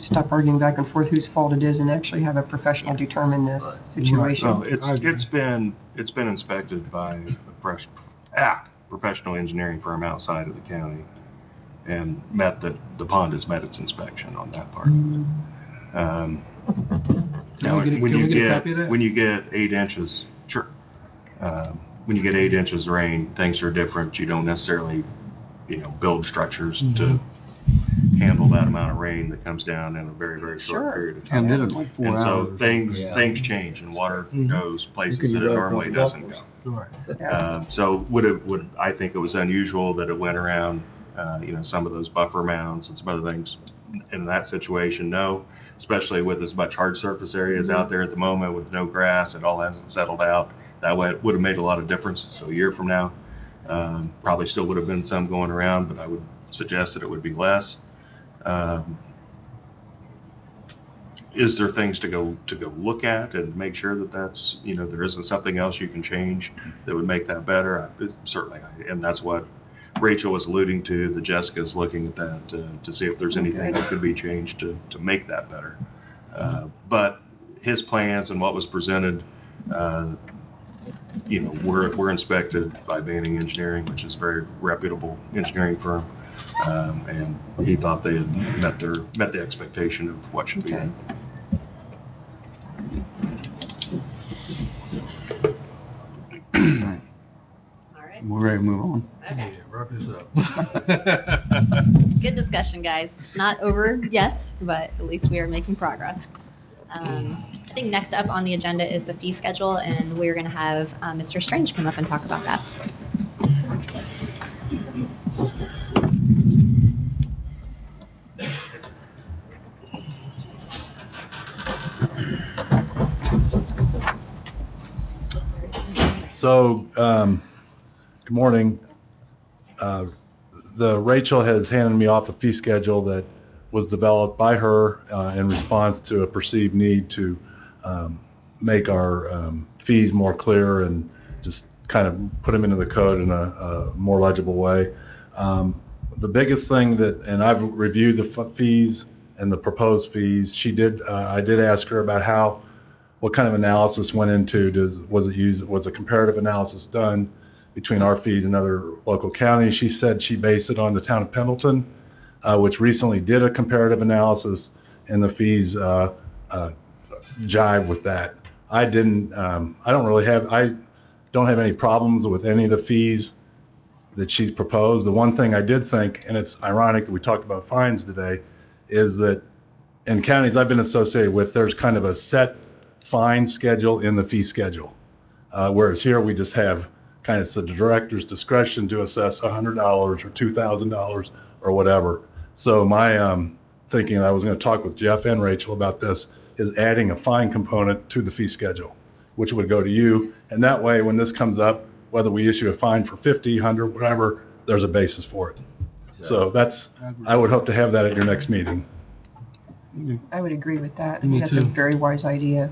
stop arguing back and forth whose fault it is and actually have a professional determine this situation. Well, it's been inspected by a professional engineering firm outside of the county, and the pond has met its inspection on that part. Now, Can we get a copy of that? when you get 8 inches, sure. When you get 8 inches of rain, things are different. You don't necessarily, build structures to handle that amount of rain that comes down in a very, very short period of time. And did it like 4 And so hours. things change and water goes places that it normally doesn't go. Right. So I think it was unusual that it went around, some of those buffer mounds and some other things. In that situation, no, especially with as much hard surface areas out there at the moment with no grass, it all hasn't settled out. That way it would have made a lot of difference. So a year from now, probably still would have been some going around, but I would suggest that it would be less. Is there things to go look at and make sure that that's, there isn't something else you can change that would make that better? Certainly, and that's what Rachel was alluding to, that Jessica's looking at that to see if there's anything that could be changed to make that better. But his plans and what was presented, were inspected by Banning Engineering, which is a very reputable engineering firm, and he thought they had met the expectation of what should be done. All right. We're ready to move on. Okay. Yeah, wrap this up. Good discussion, guys. Not over yet, but at least we are making progress. I think next up on the agenda is the fee schedule, and we're going to have Mr. Strange come up and talk about that. So, good morning. Rachel has handed me off a fee schedule that was developed by her in response to a perceived need to make our fees more clear and just kind of put them into the code in a more legible way. The biggest thing and I've reviewed the fees and the proposed fees. I did ask her about what kind of analysis went into, was a comparative analysis done between our fees and other local counties. She said she based it on the town of Pendleton, which recently did a comparative analysis, and the fees jive with that. I don't have any problems with any of the fees that she's proposed. The one thing I did think, and it's ironic that we talked about fines today, is that in counties I've been associated with, there's kind of a set fine schedule in the fee schedule. Whereas here we just have kind of the director's discretion to assess $100 or $2,000 or whatever. So my thinking, I was going to talk with Jeff and Rachel about this, is adding a fine component to the fee schedule, which would go to you. And that way, when this comes up, whether we issue a fine for 50, 100, whatever, there's a basis for it. So I would hope to have that at your next meeting. I would agree with that. I Me think that's a too. very wise idea.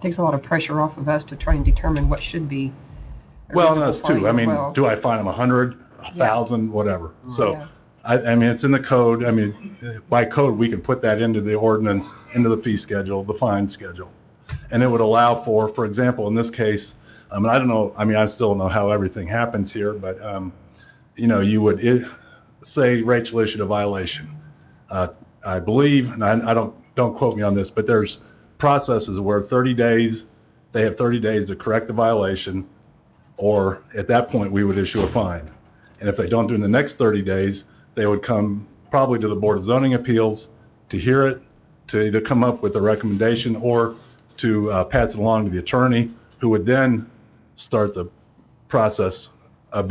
Takes a lot of pressure off of us to try and determine what should be a Well, reasonable that's fine too. I as mean, well. do I fine them 100, 1,000, whatever? So, Yeah. I mean, it's in the code. I mean, by code, we can put that into the ordinance, into the fee schedule, the fine schedule. And it would allow for example, in this case, I don't know, I still don't know how everything happens here, but, you would say Rachel issued a violation. I believe, and I don't quote me on this, but there's processes where they have 30 days to correct the violation, or at that point, we would issue a fine. And if they don't do it in the next 30 days, they would come probably to the Board of Zoning Appeals to hear it, to either come up with a recommendation or to pass it along to the attorney, who would then start the process, a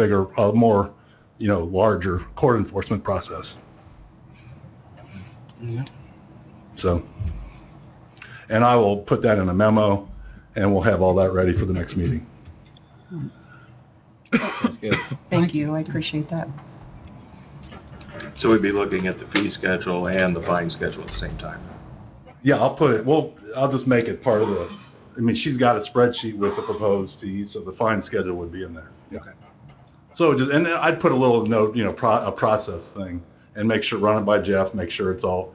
more, larger court enforcement process. Yeah. So, and I will put that in a memo, and we'll have all that ready for the next meeting. That's good. Thank you, I appreciate that. So we'd be looking at the fee schedule and the fine schedule at the same time. Yeah, I'll just make it part of I mean, she's got a spreadsheet with the proposed fees, so the fine schedule would be in there. Okay. So just, and I'd put a little note, a process thing, and make sure, run it by Jeff, make sure it's all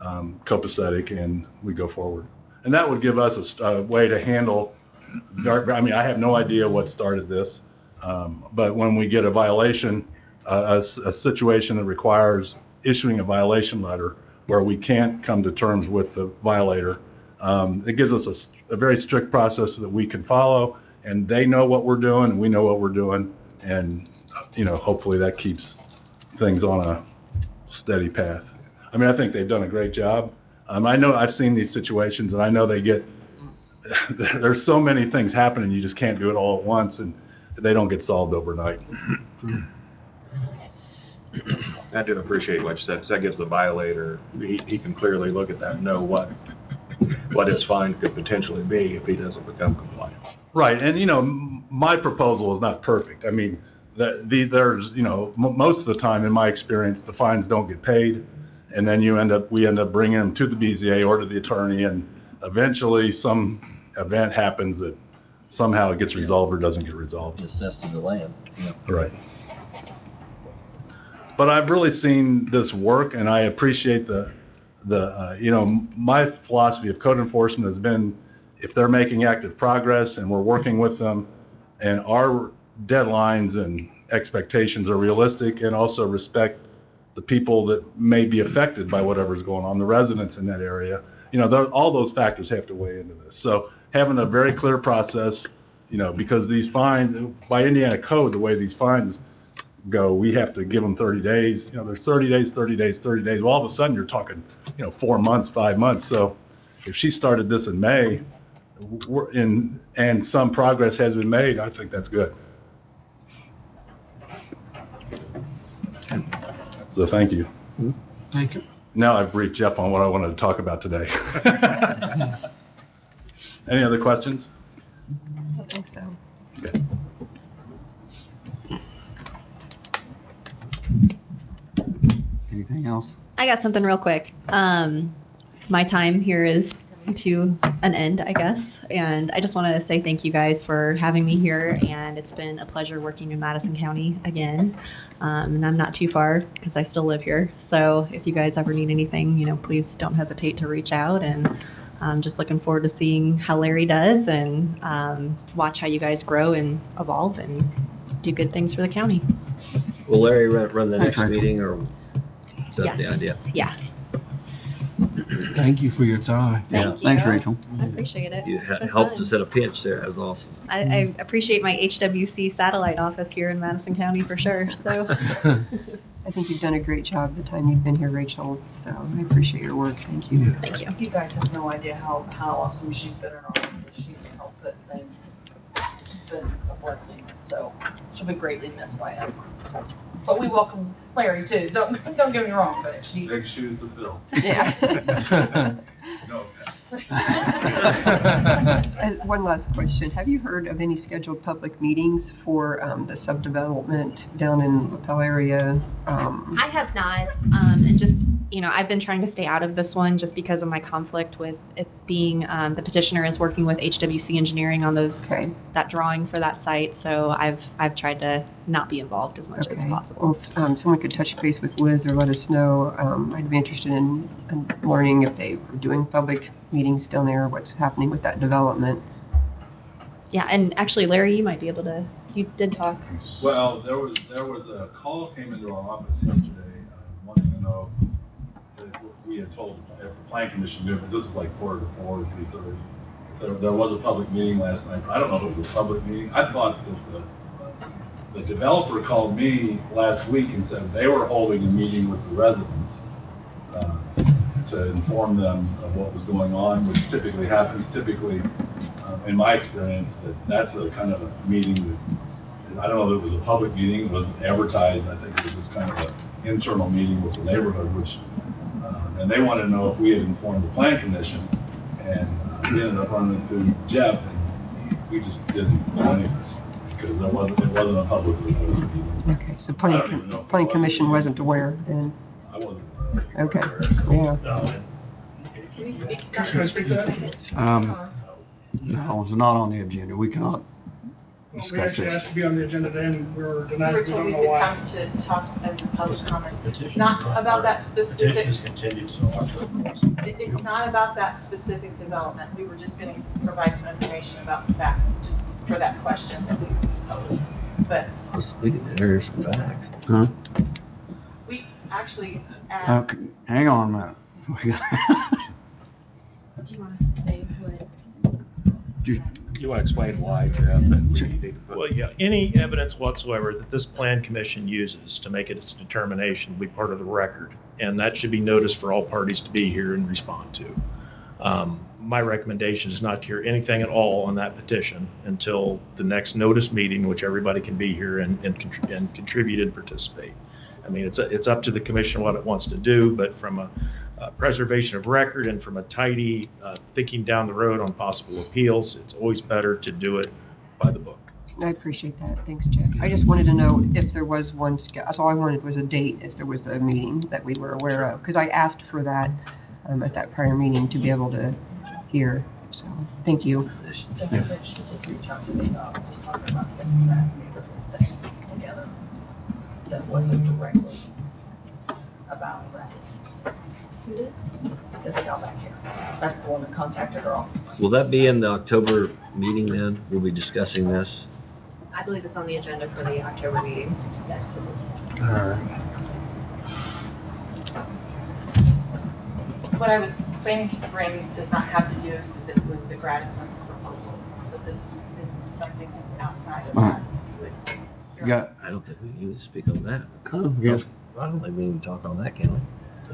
copacetic, and we go forward. And that would give us a way to handle, I mean, I have no idea what started this, but when we get a violation, a situation that requires issuing a violation letter where we can't come to terms with the violator, it gives us a very strict process that we can follow, and they know what we're doing, and we know what we're doing, and, hopefully that keeps things on a steady path. I mean, I think they've done a great job. I know I've seen these situations, and I know there's so many things happening, you just can't do it all at once, and they don't get solved overnight. I do appreciate what you said, 'cause that gives the violator, he can clearly look at that and know what his fine could potentially be if he doesn't become compliant. Right, and my proposal is not perfect. I mean, there's, most of the time, in my experience, the fines don't get paid, and then we end up bringing them to the BZA or to the attorney, and eventually some event happens that somehow it gets resolved or doesn't get resolved. Assessed to the land. Yeah. Right. But I've really seen this work, and I appreciate my philosophy of code enforcement has been, if they're making active progress and we're working with them, and our deadlines and expectations are realistic, and also respect the people that may be affected by whatever's going on, the residents in that area, all those factors have to weigh into this. So having a very clear process, because these fines, by Indiana code, the way these fines go, we have to give them 30 days. There's 30 days, 30 days, 30 days. Well, all of a sudden you're talking, 4 months, 5 months. So if she started this in May, and some progress has been made, I think that's good. So thank you. Thank you. Now I've briefed Jeff on what I wanted to talk about today. Any other questions? I think so. Okay. Anything else? I got something real quick. My time here is coming to an end, I guess, and I just want to say thank you guys for having me here, and it's been a pleasure working in Madison County again. And I'm not too far because I still live here. So if you guys ever need anything, please don't hesitate to reach out, and I'm just looking forward to seeing how Larry does, and watch how you guys grow and evolve and do good things for the county. Will Larry run the Thanks, next Rachel. meeting, or is that the Yes. idea? Yeah. Thank you for your time. Yeah. Thanks, Rachel. I appreciate it. You It's been helped fun. us at a pinch there. That was awesome. I appreciate my HWC satellite office here in Madison County for sure. So I think you've done a great job the time you've been here, Rachel, so I appreciate your work. Thank you. thank you. You guys have no idea how awesome she's been in our office. She's helped put things, it's been a blessing. So she'll be greatly missed by us. But we welcome Larry too. Don't get me wrong, but she's. Big shoes to fill. Yeah. No. One last question. Have you heard of any scheduled public meetings for the subdevelopment down in LaPel area? I have not, and just I've been trying to stay out of this one just because of my conflict with it being the petitioner is working with HWC Engineering on that drawing for that site. So I've tried to not be involved as much as possible. Well, if someone could touch base with Liz or let us know, I'd be interested in learning if they are doing public meetings down there, what's happening with that development. Yeah, and actually, Larry, you might be able to. You did talk. Well, there was a call came into our office yesterday, wanting to know if we had told if the Plan Commission knew, but this is like 4 to 4 or 3:30. There was a public meeting last night. I don't know if it was a public meeting. I thought that the developer called me last week and said they were holding a meeting with the residents to inform them of what was going on, which typically happens. Typically, in my experience, that's a kind of a meeting that, I don't know that it was a public meeting, it wasn't advertised. I think it was just kind of an internal meeting with the neighborhood, and they wanted to know if we had informed the Plan Commission, and we ended up running through Jeff, and we just didn't do anything, because it wasn't a publicly noticed meeting. Okay, so Plan Commission wasn't aware then? I wasn't. Okay, yeah. Can I speak to that? No, it's not on the agenda. We cannot We discuss actually this. asked to be on the agenda then, we were We denied, were we told don't we know could why. come to talk under public comments, Petition not is not about part that of- specific. Petition is continued till October. It's not about that specific development. We were just going to provide some information about that, just for that question that we posed. But We can hear some facts. Huh? we actually asked. Okay, hang on a minute. We got- Do you want us to say what? You want to explain why, Jeff, that we need to put? Well, yeah, any evidence whatsoever that this plan commission uses to make its determination will be part of the record, and that should be noticed for all parties to be here and respond to. My recommendation is not to hear anything at all on that petition until the next notice meeting, which everybody can be here and contribute and participate. I mean, it's up to the commission what it wants to do, but from a preservation of record and from a tidy thinking down the road on possible appeals, it's always better to do it by the book. I appreciate that. Thanks, Jeff. I just wanted to know if there was one, that's all I wanted was a date, if there was a meeting that we were aware of. Because I asked for that at that prior meeting to be able to hear. So, thank you. The convention did reach out to me about just talking about getting that neighborhood thing together. That wasn't directly about that. Who did? Is the gal back here. That's the one that contacted her office. Will that be in the October meeting then? We'll be discussing this? I believe it's on the agenda for the October meeting. Yes, it is. What I was planning to bring does not have to do specifically with the Madison proposal. So this is something that's outside of that. You got, I don't think we need to speak on that. yes. I don't think we can talk on that, can we?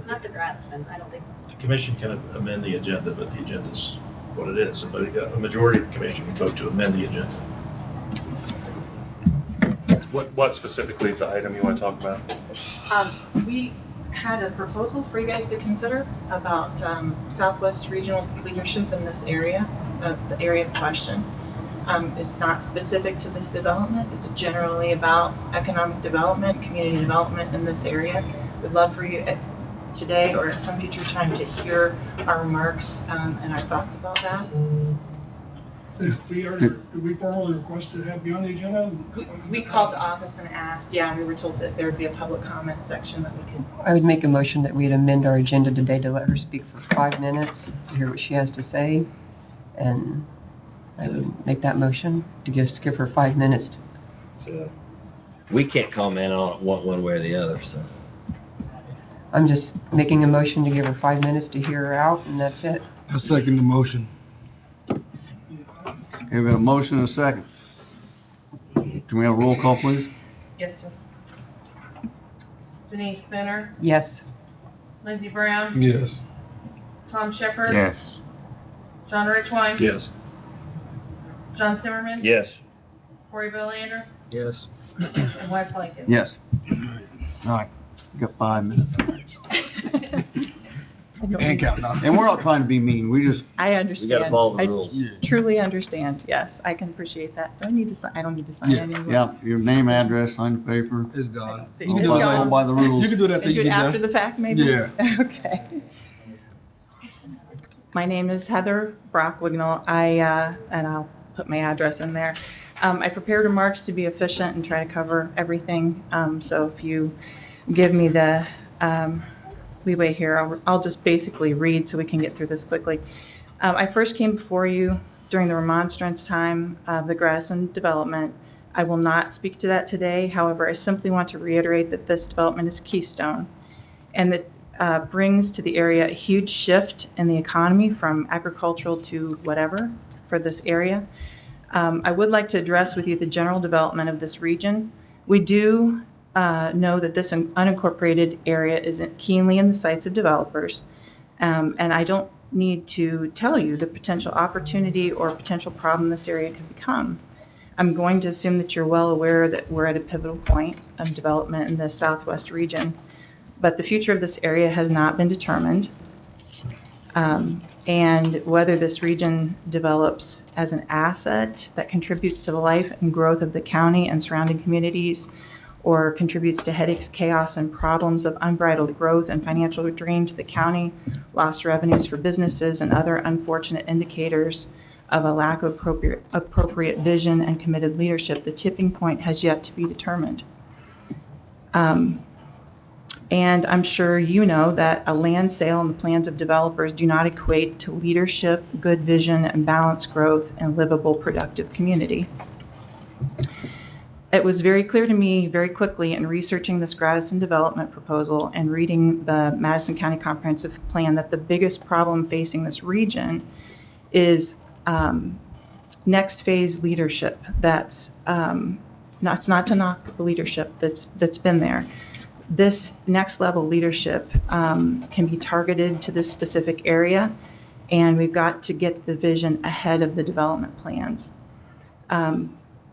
Not the Madison, I don't think. The commission can amend the agenda, but the agenda's what it is. But a majority of the commission can vote to amend the agenda. What specifically is the item you want to talk about? We had a proposal for you guys to consider about Southwest regional leadership in this area, the area of question. It's not specific to this development. It's generally about economic development, community development in this area. We'd love for you today or at some future time to hear our remarks and our thoughts about that. Did we formally request to have be on the agenda? We called the office and asked, we were told that there would be a public comment section that we could. I would make a motion that we'd amend our agenda today to let her speak for 5 minutes, to hear what she has to say. And I would make that motion to give her 5 minutes. We can't comment on it one way or the other, so. I'm just making a motion to give her 5 minutes to hear her out, and that's it. I second the motion. Okay, we got a motion and a second. Can we have a roll call, please? Yes, sir. Denise Spinner, Yes. Lindsey Brown, Yes. Tom Shepherd. Yes. John Richwine. Yes. John Zimmerman. Yes. Corey Belander. Yes. And Wes Lincoln. Yes. All right, you got 5 minutes. Ain't counting nothing. And we're not trying to be mean, we just, I We understand. gotta follow the I rules. truly understand. Yes, I can appreciate that. I don't need to sign Yeah. anything. yeah, your name, address, sign the paper. It's gone. So You you can can do go that. Go by the rules. You can do that And till do you it get after done. the fact, maybe? Yeah. Okay. My name is Heather Brock-Wignall. And I'll put my address in there. I prepared remarks to be efficient and try to cover everything. So if you give me the leeway here, I'll just basically read so we can get through this quickly. I first came before you during the remonstrance time of the Madison development. I will not speak to that today. However, I simply want to reiterate that this development is keystone and that brings to the area a huge shift in the economy from agricultural to whatever for this area. I would like to address with you the general development of this region. We do know that this unincorporated area is keenly in the sights of developers, and I don't need to tell you the potential opportunity or potential problem this area could become. I'm going to assume that you're well aware that we're at a pivotal point of development in the southwest region, but the future of this area has not been determined. And whether this region develops as an asset that contributes to the life and growth of the county and surrounding communities, or contributes to headaches, chaos, and problems of unbridled growth and financial drain to the county, lost revenues for businesses, and other unfortunate indicators of a lack of appropriate vision and committed leadership. The tipping point has yet to be determined. And I'm sure you know that a land sale and the plans of developers do not equate to leadership, good vision, and balanced growth and livable, productive community. It was very clear to me very quickly in researching this Madison development proposal and reading the Madison County Comprehensive Plan that the biggest problem facing this region is next phase leadership. That's not to knock the leadership that's been there. This next level leadership can be targeted to this specific area, and we've got to get the vision ahead of the development plans.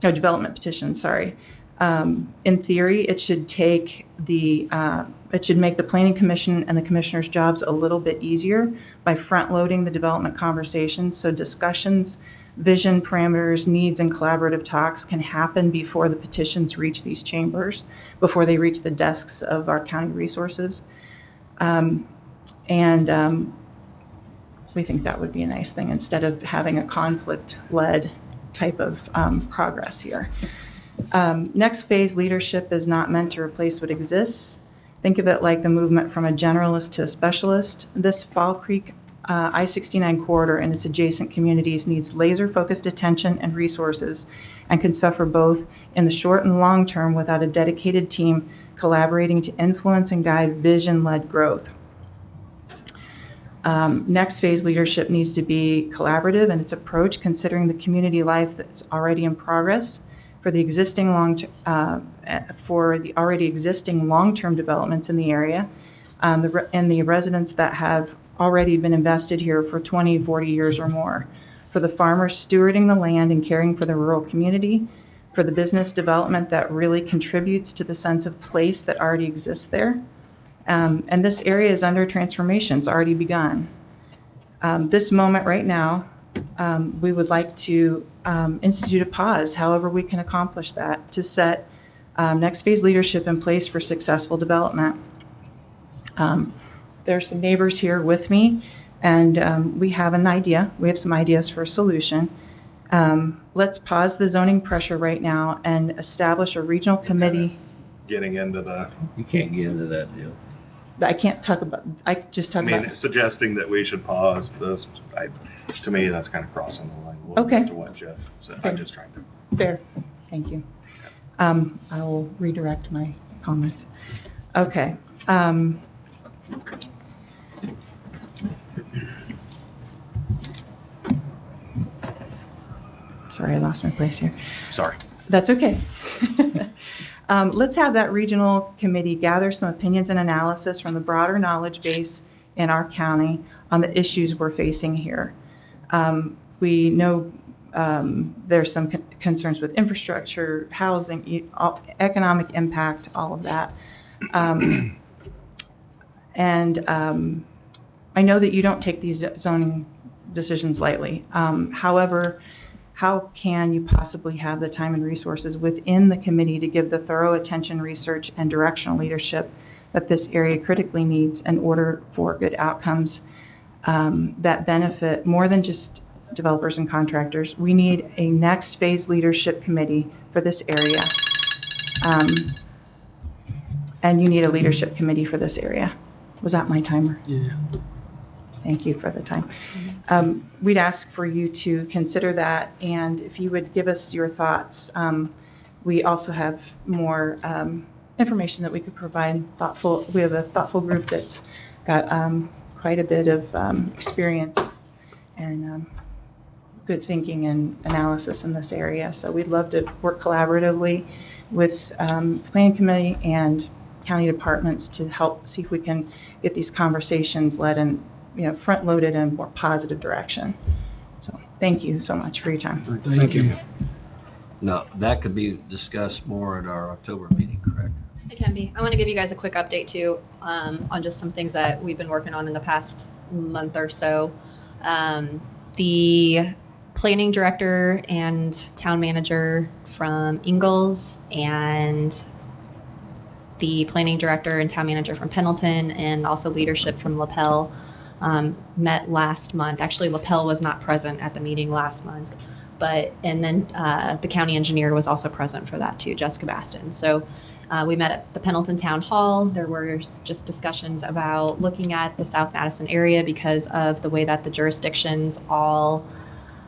Development petitions, sorry. In theory, it should make the Planning Commission and the Commissioner's jobs a little bit easier by front-loading the development conversations, so discussions, vision, parameters, needs, and collaborative talks can happen before the petitions reach these chambers, before they reach the desks of our county resources. We think that would be a nice thing instead of having a conflict-led type of progress here. Next phase leadership is not meant to replace what exists. Think of it like the movement from a generalist to a specialist. This Fall Creek I-69 corridor and its adjacent communities needs laser-focused attention and resources and can suffer both in the short and long term without a dedicated team collaborating to influence and guide vision-led growth. Next phase leadership needs to be collaborative in its approach, considering the community life that's already in progress for the already existing long-term developments in the area, and the residents that have already been invested here for 20, 40 years or more, for the farmers stewarding the land and caring for the rural community, for the business development that really contributes to the sense of place that already exists there. And this area is under transformation. It's already begun. This moment right now, we would like to institute a pause, however we can accomplish that, to set next phase leadership in place for successful development. There's some neighbors here with me, and we have an idea. We have some ideas for a solution. Let's pause the zoning pressure right now and establish a regional committee. Getting into the... You can't get into that deal. I can't talk about, I just talk about. Suggesting that we should pause this, to me, that's kind of crossing the line a little bit to what Jeff said. I'm just trying to... Fair, thank you. I will redirect my comments. Okay. Sorry, I lost my place here. Sorry. That's okay. Let's have that regional committee gather some opinions and analysis from the broader knowledge base in our county on the issues we're facing here. We know there's some concerns with infrastructure, housing, economic impact, all of that. I know that you don't take these zoning decisions lightly. However, how can you possibly have the time and resources within the committee to give the thorough attention, research, and directional leadership that this area critically needs in order for good outcomes that benefit more than just developers and contractors? We need a next phase leadership committee for this area. And you need a leadership committee for this area. Was that my timer? Yeah. Thank you for the time. We'd ask for you to consider that, and if you would give us your thoughts. We also have more information that we could provide. We have a thoughtful group that's got quite a bit of experience and good thinking and analysis in this area. So we'd love to work collaboratively with Planning Committee and county departments to help see if we can get these conversations led in, front-loaded in a more positive direction. So thank you so much for your time. Thank you. Now, that could be discussed more at our October meeting, correct? It can be. I want to give you guys a quick update too on just some things that we've been working on in the past month or so. The planning director and town manager from Ingalls and the planning director and town manager from Pendleton and also leadership from LaPel met last month. Actually, LaPel was not present at the meeting last month, and then the county engineer was also present for that too, Jessica Baston. So we met at the Pendleton Town Hall. There were just discussions about looking at the South Madison area because of the way that the jurisdictions all,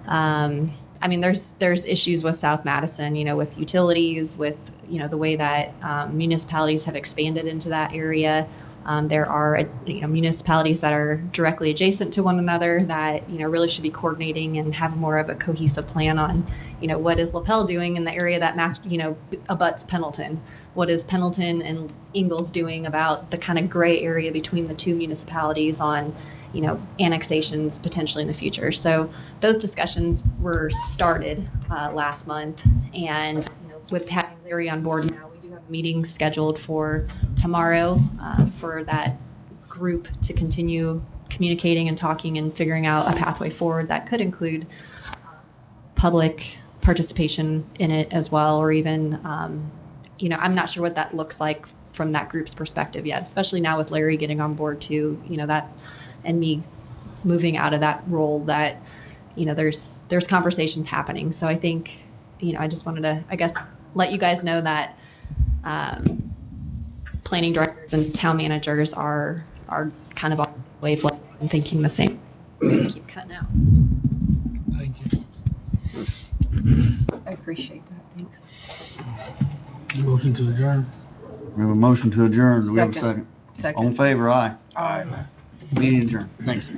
I mean, there's issues with South Madison, with utilities, with, the way that municipalities have expanded into that area. There are, municipalities that are directly adjacent to one another that, really should be coordinating and have more of a cohesive plan on, what is LaPel doing in the area that abuts Pendleton? What is Pendleton and Ingalls doing about the kind of gray area between the two municipalities on, annexations potentially in the future? So those discussions were started last month, and with having Larry on board now, we do have a meeting scheduled for tomorrow for that group to continue communicating and talking and figuring out a pathway forward that could include public participation in it as well, or even, I'm not sure what that looks like from that group's perspective yet, especially now with Larry getting on board too, that, and me moving out of that role, that, there's conversations happening. So I think, I just wanted to, I guess, let you guys know that planning directors and town managers are kind of on the wavelength and thinking the same. We're going to keep cutting out. Thank you. I appreciate that, thanks. Motion to adjourn. We have a motion to adjourn. Do we have a Second. second? All in favor, aye. Aye. Meeting adjourned. Thanks.